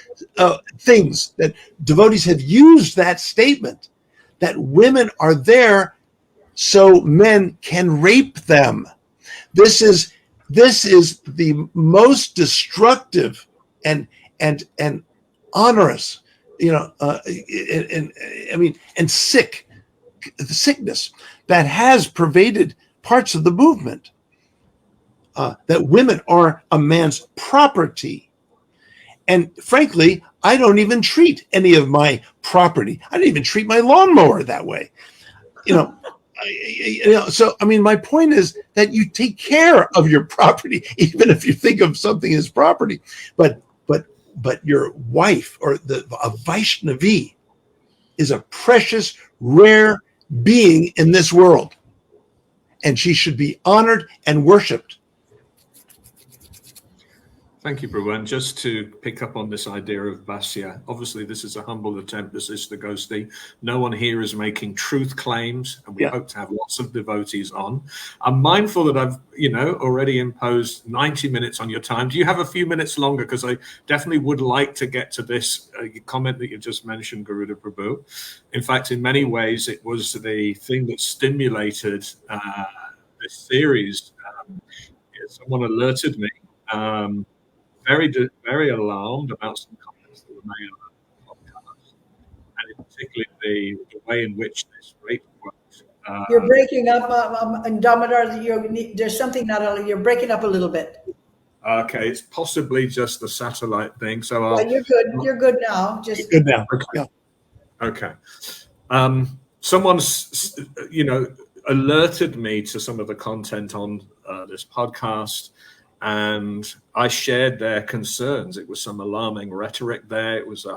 things that devotees have used that statement, that women are there so men can rape them. This is the most destructive and onerous, and sickness that has pervaded parts of the movement. that women are a man's property. And frankly, I don't even treat any of my property. I don't even treat my lawnmower that way. So I mean, my point is that you take care of your property, even if you think of something as property. But your wife, or a Vaishnavi, is a precious, rare being in this world, and she should be honored and worshipped. Thank you, Prabhu. And just to pick up on this idea of Vasya, obviously this is a humble attempt, this is the ghosty. No one here is making truth claims, and we hope to have lots of devotees on. I'm mindful that I've, already imposed 90 minutes on your time. Do you have a few minutes longer? Because I definitely would like to get to this comment that you just mentioned, Garuda Prabhu. In fact, in many ways, it was the thing that stimulated this series. Someone alerted me. Very alarmed about some comments that were made on the podcast, and particularly the way in which this rape works. You're breaking up, and Damodar, there's something not. You're breaking up a little bit. Okay, it's possibly just the satellite thing. So you're good. You're good now. Just good now. Okay. Yeah. Okay. Someone's, alerted me to some of the content on this podcast. And I shared their concerns. It was some alarming rhetoric there. It was,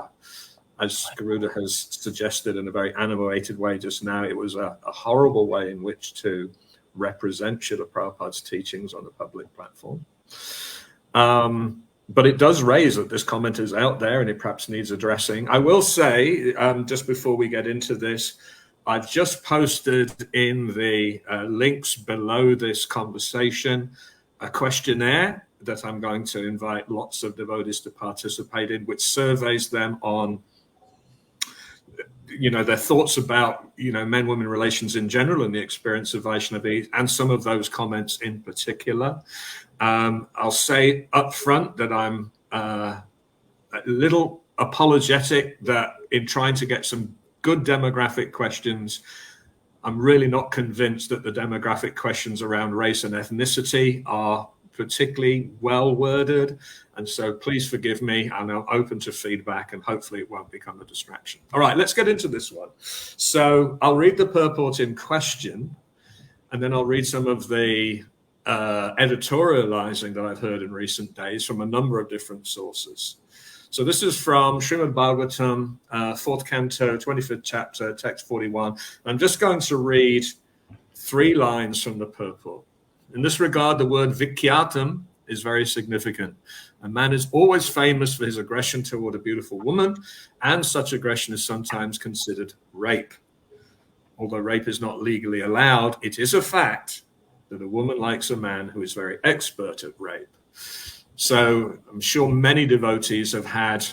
as Garuda has suggested in a very animated way just now, it was a horrible way in which to represent Srila Prabhupada's teachings on a public platform. But it does raise that this comment is out there and it perhaps needs addressing. I will say, just before we get into this, I've just posted in the links below this conversation a questionnaire that I'm going to invite lots of devotees to participate in, which surveys them on, their thoughts about, men-women relations in general and the experience of Vaishnavis, and some of those comments in particular. I'll say up front that I'm a little apologetic that in trying to get some good demographic questions, I'm really not convinced that the demographic questions around race and ethnicity are particularly well worded. And so please forgive me, and I'm open to feedback, and hopefully it won't become a distraction. All right, let's get into this one. So I'll read the purport in question, and then I'll read some of the editorializing that I've heard in recent days from a number of different sources. So this is from Srimad Bhagavatam, 4th canto, 25th chapter, text 41. I'm just going to read 3 lines from the purport. In this regard, the word vikyatam is very significant. A man is always famous for his aggression toward a beautiful woman, and such aggression is sometimes considered rape. Although rape is not legally allowed, it is a fact that a woman likes a man who is very expert at rape. So I'm sure many devotees have had,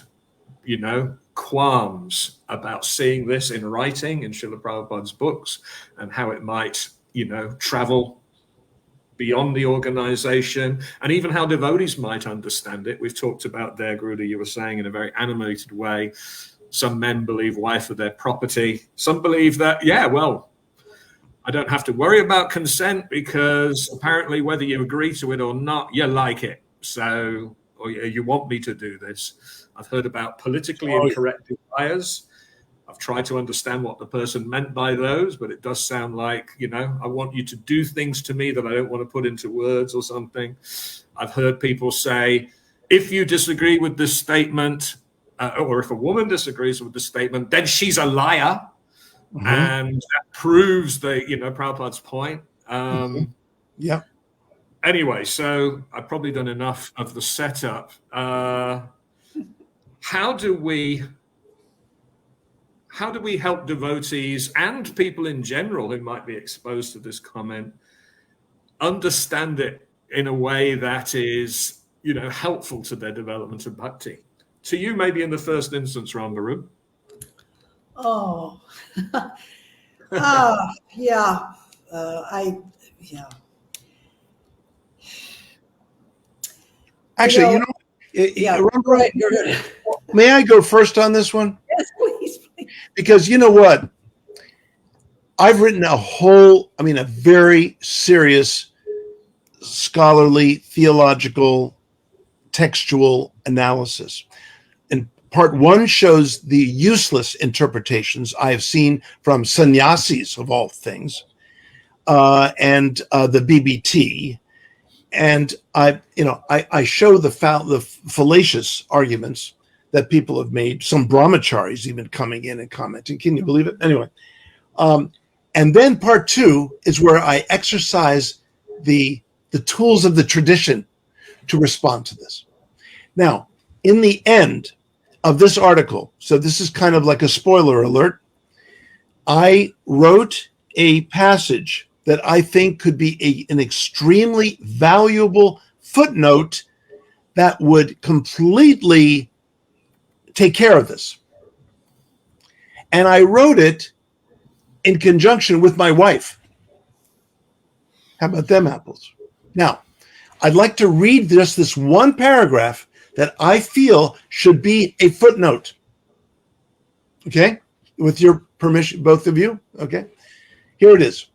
qualms about seeing this in writing in Srila Prabhupada's books, and how it might, travel beyond the organization, and even how devotees might understand it. We've talked about there, Garuda, you were saying in a very animated way, some men believe wife are their property. Some believe that, I don't have to worry about consent because apparently whether you agree to it or not, you like it. So, or you want me to do this. I've heard about politically incorrect desires. I've tried to understand what the person meant by those, but it does sound like, I want you to do things to me that I don't want to put into words or something. I've heard people say, if you disagree with this statement, or if a woman disagrees with the statement, then she's a liar. Mm-hmm. And that proves Prabhupada's point. Yeah. Anyway, so I've probably done enough of the setup. How do we help devotees and people in general who might be exposed to this comment understand it in a way that is, helpful to their development of bhakti? To you, maybe in the first instance, Rambaru. Yeah. Actually, right. May I go first on this one? Yes, please. Because you know what? I've written a very serious scholarly, theological, textual analysis. And part one shows the useless interpretations I have seen from sannyasis, of all things, and the BBT. And I show the fallacious arguments that people have made, some brahmacharis even coming in and commenting. Can you believe it? Anyway. And then part two is where I exercise the tools of the tradition to respond to this. Now, in the end of this article, so this is kind of like a spoiler alert, I wrote a passage that I think could be an extremely valuable footnote that would completely take care of this. And I wrote it in conjunction with my wife. How about them apples? Now, I'd like to read just this one paragraph that I feel should be a footnote. Okay? With your permission, both of you? Okay? Here it is.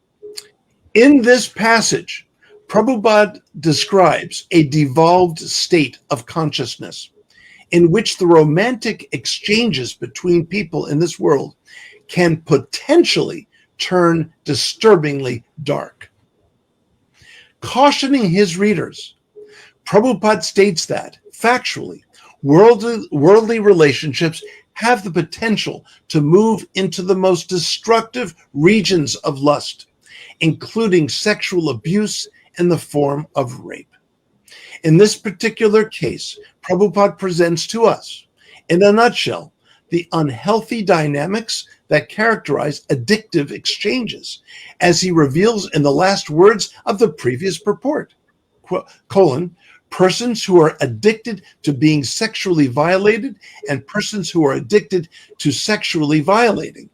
In this passage, Prabhupada describes a devolved state of consciousness in which the romantic exchanges between people in this world can potentially turn disturbingly dark. Cautioning his readers, Prabhupada states that, factually, worldly relationships have the potential to move into the most destructive regions of lust, including sexual abuse in the form of rape. In this particular case, Prabhupada presents to us, in a nutshell, the unhealthy dynamics that characterize addictive exchanges, as he reveals in the last words of the previous purport, persons who are addicted to being sexually violated and persons who are addicted to sexually violating.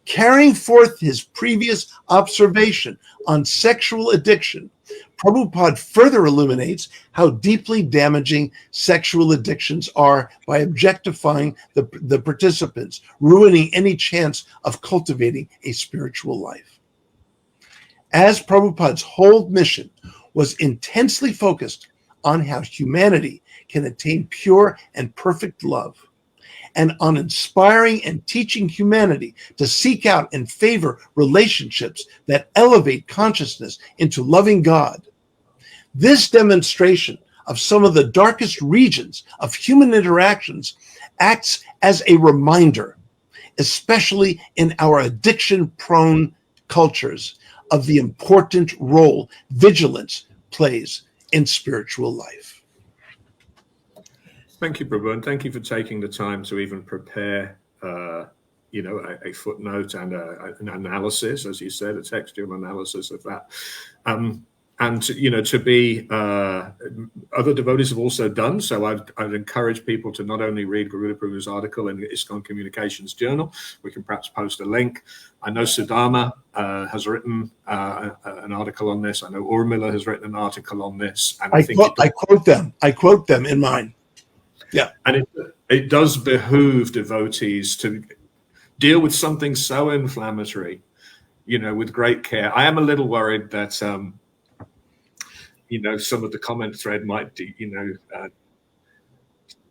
Carrying forth his previous observation on sexual addiction, Prabhupada further illuminates how deeply damaging sexual addictions are by objectifying the participants, ruining any chance of cultivating a spiritual life. As Prabhupada's whole mission was intensely focused on how humanity can attain pure and perfect love, and on inspiring and teaching humanity to seek out and favor relationships that elevate consciousness into loving God. This demonstration of some of the darkest regions of human interactions acts as a reminder, especially in our addiction-prone cultures, of the important role vigilance plays in spiritual life. Thank you, Prabhu, and thank you for taking the time to even prepare, a footnote and an analysis, as you said, a textual analysis of that. And to be other devotees have also done so. I'd encourage people to not only read Garuda Prabhu's article in the ISKCON Communications Journal. We can perhaps post a link. I know Sudama has written an article on this. I know Urmila has written an article on this. And I quote them. I quote them in mine. Yeah, and it does behoove devotees to deal with something so inflammatory, with great care. I am a little worried that some of the comment thread might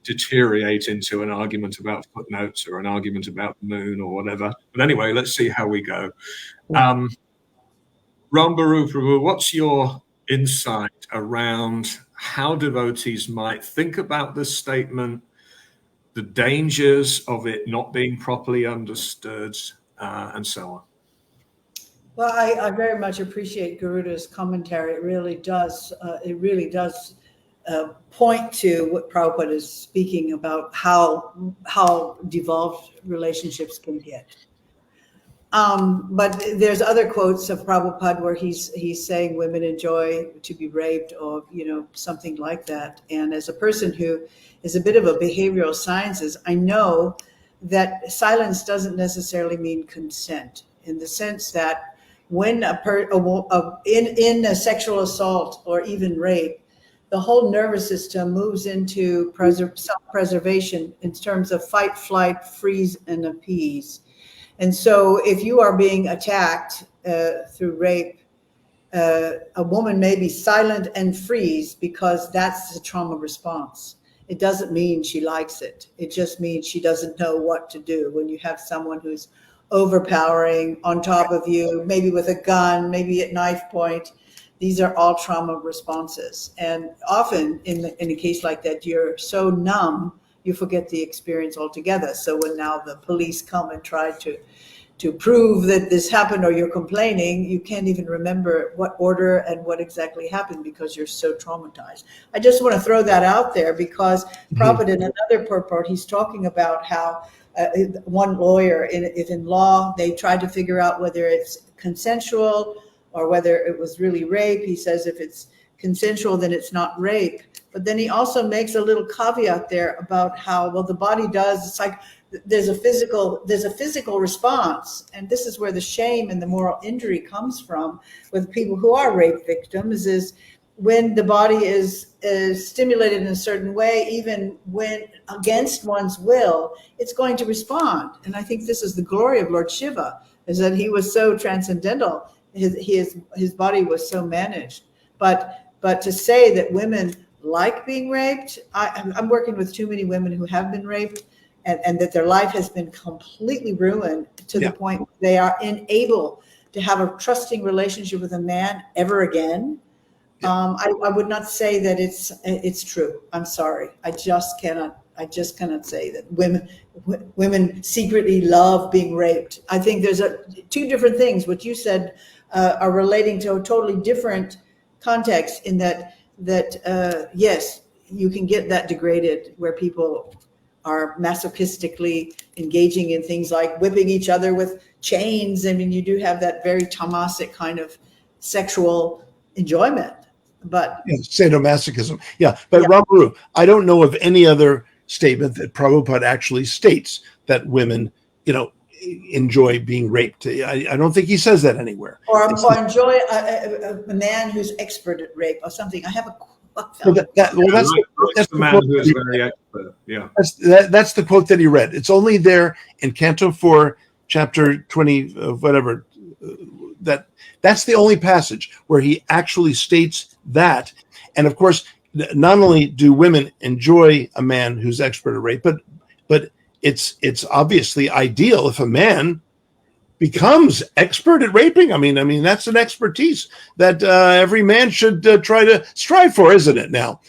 deteriorate into an argument about footnotes or an argument about the moon or whatever. But anyway, let's see how we go. Ram Baru Prabhu, what's your insight around how devotees might think about this statement, the dangers of it not being properly understood, and so on? Well, I very much appreciate Garuda's commentary. It really does. Point to what Prabhupada is speaking about, how devolved relationships can get. But there's other quotes of Prabhupada where he's saying women enjoy to be raped or, something like that. And as a person who is a bit of a behavioral sciences, I know that silence doesn't necessarily mean consent, in the sense that when in a sexual assault or even rape, the whole nervous system moves into self-preservation in terms of fight, flight, freeze, and appease. And so if you are being attacked through rape, a woman may be silent and freeze because that's the trauma response. It doesn't mean she likes it. It just means she doesn't know what to do. When you have someone who's overpowering, on top of you, maybe with a gun, maybe at knife point, these are all trauma responses. And often in a case like that, you're so numb, you forget the experience altogether. So when now the police come and try to prove that this happened, or you're complaining, you can't even remember what order and what exactly happened because you're so traumatized. I just want to throw that out there because Prabhupada in another purport, he's talking about how one lawyer, if in law, they tried to figure out whether it's consensual or whether it was really rape. He says if it's consensual, then it's not rape. But then he also makes a little caveat there about how, well, the body does, it's like, there's a physical response, and this is where the shame and the moral injury comes from with people who are rape victims, is when the body is stimulated in a certain way, even when against one's will, it's going to respond. And I think this is the glory of Lord Shiva, is that he was so transcendental, his body was so managed. But to say that women like being raped, I'm working with too many women who have been raped, and that their life has been completely ruined to the point where they are unable to have a trusting relationship with a man ever again. I would not say that it's true. I'm sorry. I just cannot say that women secretly love being raped. I think there's two different things. What you said are relating to a totally different context, in that yes, you can get that degraded where people are masochistically engaging in things like whipping each other with chains. I mean, you do have that very tamasic kind of sexual enjoyment. But sadomasochism. Yeah. But Ramaru, I don't know of any other statement that Prabhupada actually states that women, enjoy being raped. I don't think he says that anywhere. Or enjoy a man who's expert at rape or something. I have a that's the man who is very expert. Yeah, that's the quote that he read. It's only there in Canto 4, Chapter 20, whatever. That's the only passage where he actually states that. And of course, not only do women enjoy a man who's expert at rape, but it's obviously ideal if a man becomes expert at raping. I mean that's an expertise that every man should try to strive for, isn't it? Now,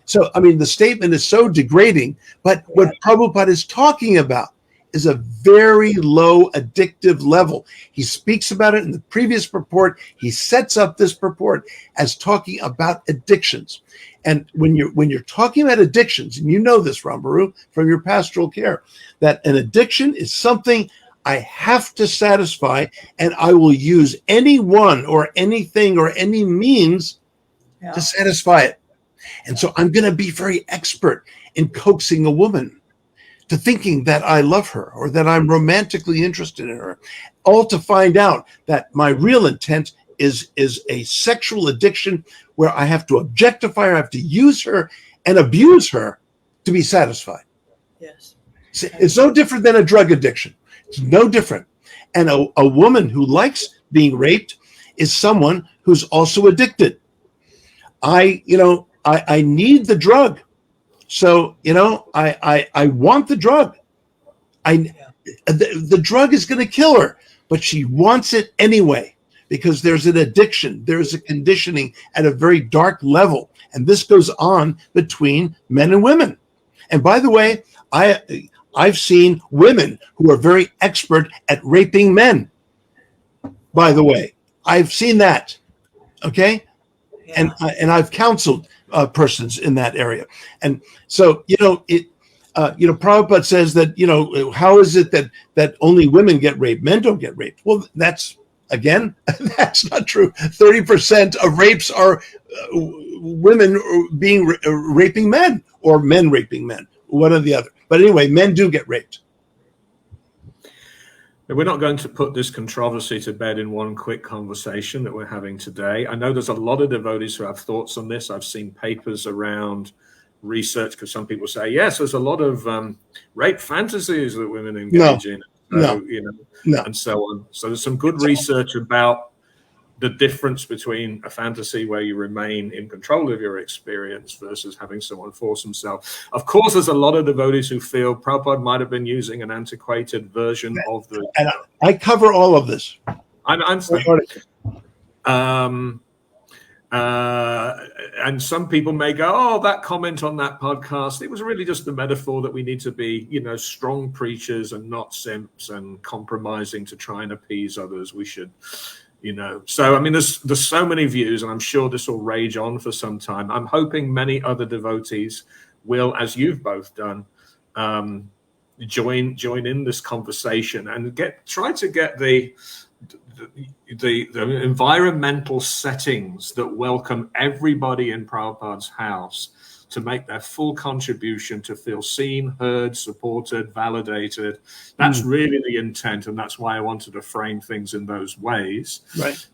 so the statement is so degrading. But what Prabhupada is talking about is a very low addictive level. He speaks about it in the previous purport. He sets up this purport as talking about addictions. And when you're talking about addictions, and you know this, Rambaru, from your pastoral care, that an addiction is something I have to satisfy, and I will use anyone or anything or any means to satisfy it. And so I'm going to be very expert in coaxing a woman to thinking that I love her or that I'm romantically interested in her, all to find out that my real intent is a sexual addiction where I have to objectify her, I have to use her and abuse her to be satisfied. Yes. It's no different than a drug addiction. It's no different. And a woman who likes being raped is someone who's also addicted. I need the drug. So, I want the drug. The drug is going to kill her, but she wants it anyway because there's an addiction. There's a conditioning at a very dark level. And this goes on between men and women. And by the way, I've seen women who are very expert at raping men. By the way, I've seen that. Okay. Yeah. And I've counseled persons in that area. And so, Prabhupada says that, how is it that only women get raped? Men don't get raped. Well, that's not true. 30% of rapes are women raping men or men raping men, one or the other. But anyway, men do get raped. We're not going to put this controversy to bed in one quick conversation that we're having today. I know there's a lot of devotees who have thoughts on this. I've seen papers around research because some people say, yes, there's a lot of rape fantasies that women engage in. So, and so on. So there's some good research about the difference between a fantasy where you remain in control of your experience versus having someone force himself. Of course, there's a lot of devotees who feel Prabhupada might have been using an antiquated version of the... And I cover all of this. I understand. And some people may go, oh, that comment on that podcast, it was really just a metaphor that we need to be, strong preachers and not simps and compromising to try and appease others. We should, So, I mean, there's so many views, and I'm sure this will rage on for some time. I'm hoping many other devotees will, as you've both done, join in this conversation and try to get the environmental settings that welcome everybody in Prabhupada's house to make their full contribution, to feel seen, heard, supported, validated. That's really the intent, and that's why I wanted to frame things in those ways. Right.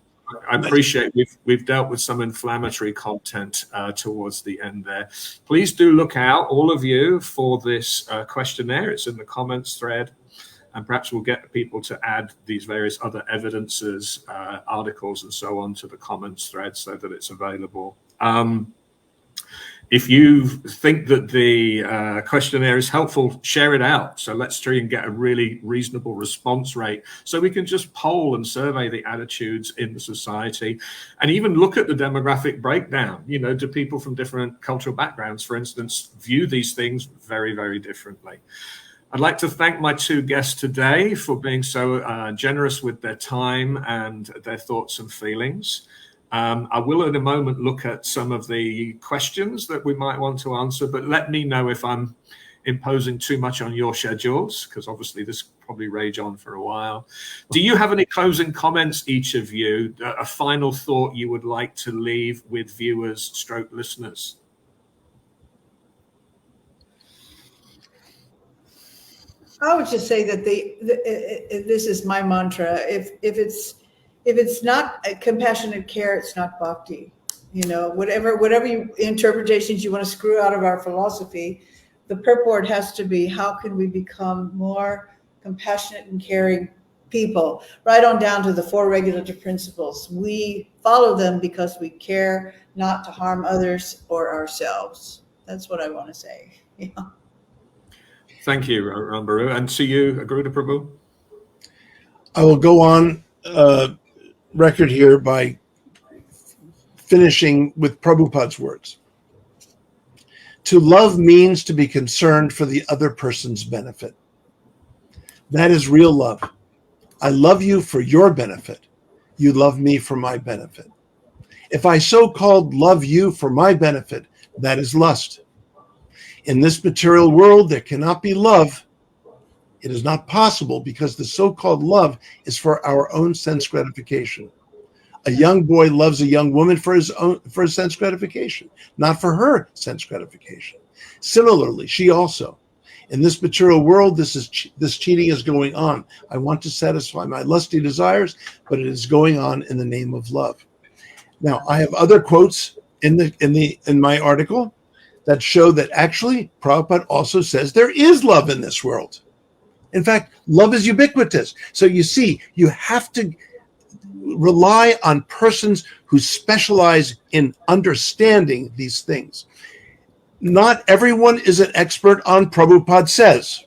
I appreciate we've dealt with some inflammatory content towards the end there. Please do look out, all of you, for this questionnaire. It's in the comments thread. And perhaps we'll get people to add these various other evidences, articles, and so on to the comments thread so that it's available. If you think that the questionnaire is helpful, share it out. So let's try and get a really reasonable response rate so we can just poll and survey the attitudes in the society and even look at the demographic breakdown. Do people from different cultural backgrounds, for instance, view these things very, very differently? I'd like to thank my two guests today for being so generous with their time and their thoughts and feelings. I will in a moment look at some of the questions that we might want to answer, but let me know if I'm imposing too much on your schedules, because obviously this will probably rage on for a while. Do you have any closing comments, each of you, a final thought you would like to leave with viewers / listeners? I would just say that this is my mantra. If it's not a compassionate care, it's not bhakti. Whatever interpretations you want to screw out of our philosophy, the purport has to be, how can we become more compassionate and caring people? Right on down to the 4 regulative principles. We follow them because we care not to harm others or ourselves. That's what I want to say. Thank you, Rambaru. And to you, Garuda Prabhu? I will go on record here by finishing with Prabhupada's words. To love means to be concerned for the other person's benefit. That is real love. I love you for your benefit. You love me for my benefit. If I so-called love you for my benefit, that is lust. In this material world, there cannot be love. It is not possible because the so-called love is for our own sense gratification. A young boy loves a young woman for his sense gratification, not for her sense gratification. Similarly, she also. In this material world, this cheating is going on. I want to satisfy my lusty desires, but it is going on in the name of love. Now, I have other quotes in my article that show that actually Prabhupada also says there is love in this world. In fact, love is ubiquitous. So you see, you have to rely on persons who specialize in understanding these things. Not everyone is an expert on Prabhupada says.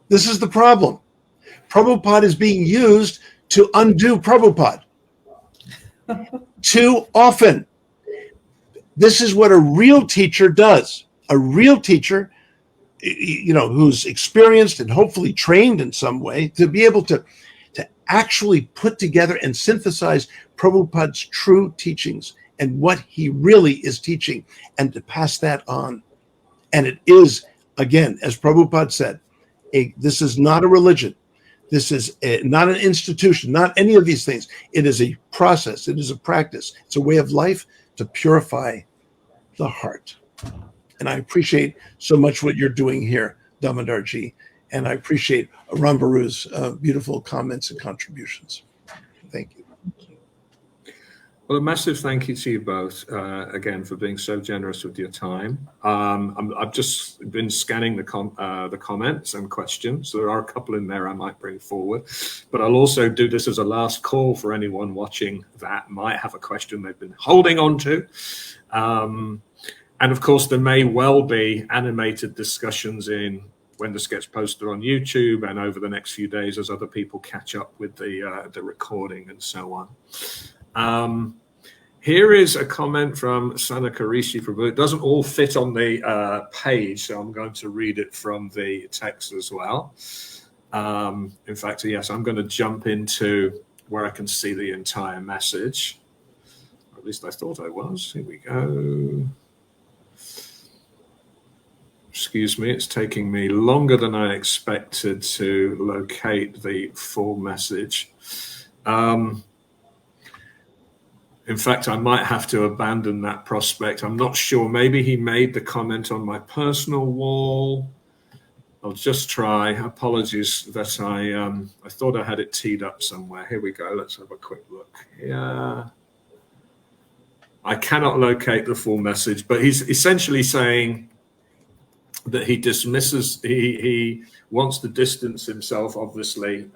This is the problem. Prabhupada is being used to undo Prabhupada too often. This is what a real teacher does. A real teacher, who's experienced and hopefully trained in some way, to be able to actually put together and synthesize Prabhupada's true teachings and what he really is teaching, and to pass that on. And it is, again, as Prabhupada said, this is not a religion. This is not an institution, not any of these things. It is a process. It is a practice. It's a way of life to purify the heart. And I appreciate so much what you're doing here, Damodarji. And I appreciate Rambaru's beautiful comments and contributions. Thank you. Well, a massive thank you to you both again for being so generous with your time. I've just been scanning the comments and questions. There are a couple in there I might bring forward, but I'll also do this as a last call for anyone watching that might have a question they've been holding on to. And of course, there may well be animated discussions when this gets posted on YouTube and over the next few days as other people catch up with the recording and so on. Here is a comment from Sanaka Rishi Prabhu. It doesn't all fit on the page, so I'm going to read it from the text as well. In fact, yes, I'm going to jump into where I can see the entire message. Or at least I thought I was. Here we go. Excuse me, it's taking me longer than I expected to locate the full message. In fact, I might have to abandon that prospect. I'm not sure. Maybe he made the comment on my personal wall. I'll just try. Apologies that I thought I had it teed up somewhere. Here we go. Let's have a quick look. Yeah. I cannot locate the full message, but he's essentially saying that he dismisses, he wants to distance himself, obviously.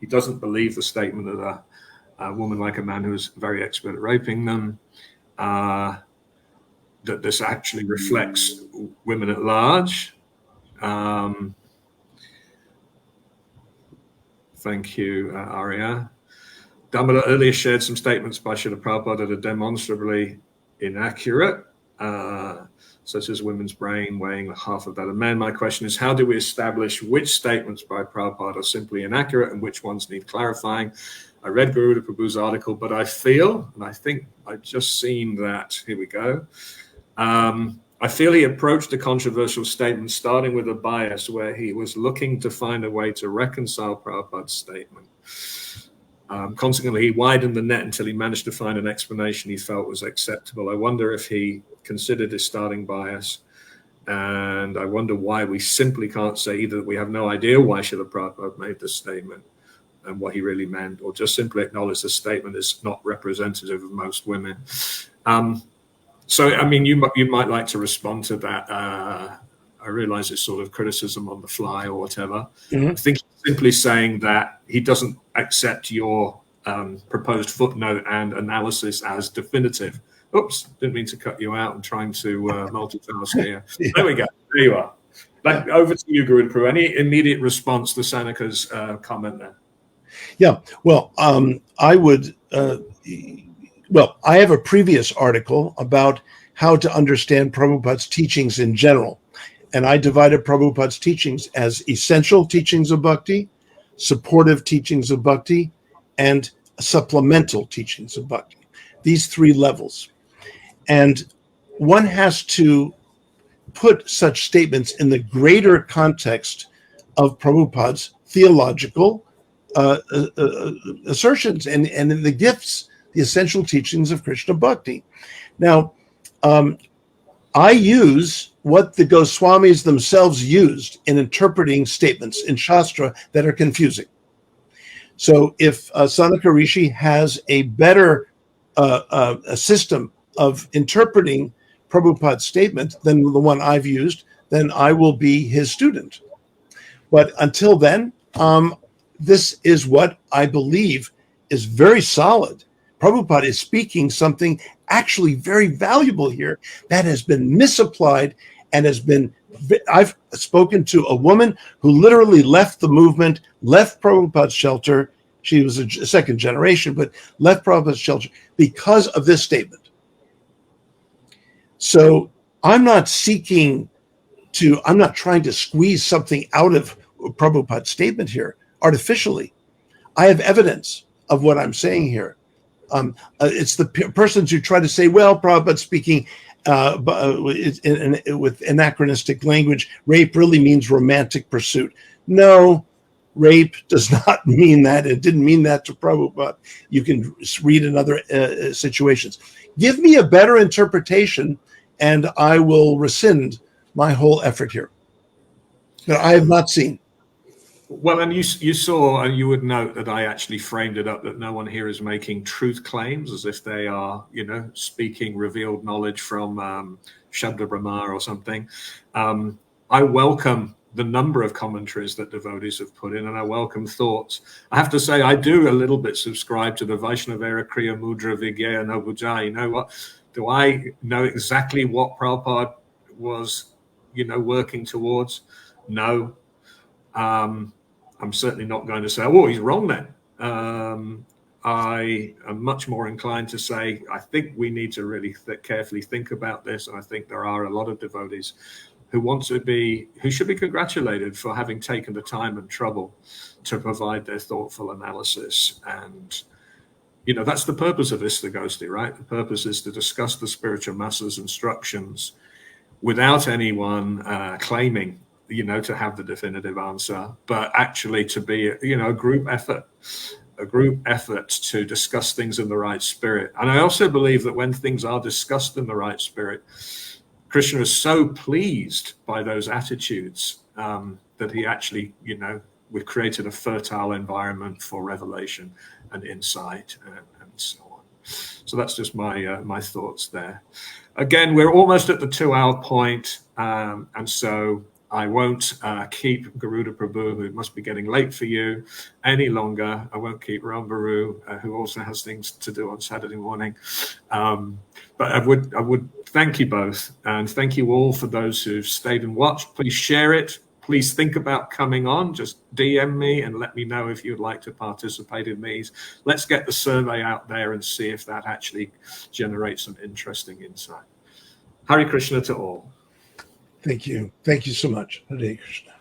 He doesn't believe the statement that a woman like a man who's very expert at raping them, that this actually reflects women at large. Thank you, Arya. Damodar earlier shared some statements by Srila Prabhupada that are demonstrably inaccurate, such as women's brain weighing half of that of men. My question is, how do we establish which statements by Prabhupada are simply inaccurate and which ones need clarifying? I read Guru Prabhu's article, but I feel, and I think I've just seen that, here we go. I feel he approached the controversial statement starting with a bias where he was looking to find a way to reconcile Prabhupada's statement. Consequently, he widened the net until he managed to find an explanation he felt was acceptable. I wonder if he considered his starting bias, and I wonder why we simply can't say either that we have no idea why Srila Prabhupada made this statement and what he really meant, or just simply acknowledge the statement is not representative of most women. So, I mean, you might like to respond to that. I realize it's sort of criticism on the fly or whatever. Mm-hmm. I think he's simply saying that he doesn't accept your proposed footnote and analysis as definitive. Oops, didn't mean to cut you out. I'm trying to multitask here. Yeah. There we go. There you are. Back over to you, Guru Prabhu. Any immediate response to Sanaka's comment there? Yeah, well, I would, I have a previous article about how to understand Prabhupada's teachings in general. And I divided Prabhupada's teachings as essential teachings of bhakti, supportive teachings of bhakti, and supplemental teachings of bhakti. These three levels. And one has to put such statements in the greater context of Prabhupada's theological assertions and in the gifts, the essential teachings of Krishna Bhakti. Now, I use what the Goswamis themselves used in interpreting statements in Shastra that are confusing. So if Sanaka Rishi has a better a system of interpreting Prabhupada's statement than the one I've used, then I will be his student. But until then, this is what I believe is very solid. Prabhupada is speaking something actually very valuable here that has been misapplied and has been, I've spoken to a woman who literally left the movement, left Prabhupada's shelter. She was a second generation, but left Prabhupada's shelter because of this statement. So I'm not trying to squeeze something out of Prabhupada's statement here artificially. I have evidence of what I'm saying here. It's the persons who try to say, well, Prabhupada's speaking with anachronistic language. Rape really means romantic pursuit. No, rape does not mean that. It didn't mean that to Prabhupada. You can read in other situations. Give me a better interpretation, and I will rescind my whole effort here. But I have not seen. Well, and you saw, and you would note that I actually framed it up that no one here is making truth claims as if they are, speaking revealed knowledge from Shabda Brahma or something. I welcome the number of commentaries that devotees have put in, and I welcome thoughts. I have to say, I do a little bit subscribe to the Vaishnavera Kriya Mudra Vigya no Bujai. You know what? Do I know exactly what Prabhupada was, working towards? No. I'm certainly not going to say, oh, he's wrong then. I am much more inclined to say, I think we need to really carefully think about this. And I think there are a lot of devotees who should be congratulated for having taken the time and trouble to provide their thoughtful analysis. And, that's the purpose of Istagosti, right? The purpose is to discuss the spiritual master's instructions without anyone claiming to have the definitive answer, but actually to be, a group effort to discuss things in the right spirit. And I also believe that when things are discussed in the right spirit, Krishna is so pleased by those attitudes that he actually, we've created a fertile environment for revelation and insight and so on. So that's just my thoughts there. Again, we're almost at the 2-hour point, and so I won't keep Garuda Prabhu, who must be getting late for you, any longer. I won't keep Rambaru, who also has things to do on Saturday morning. But I would thank you both, and thank you all for those who've stayed and watched. Please share it. Please think about coming on. Just DM me and let me know if you'd like to participate in these. Let's get the survey out there and see if that actually generates some interesting insight. Hare Krishna to all. Thank you. Thank you so much. Hare Krishna.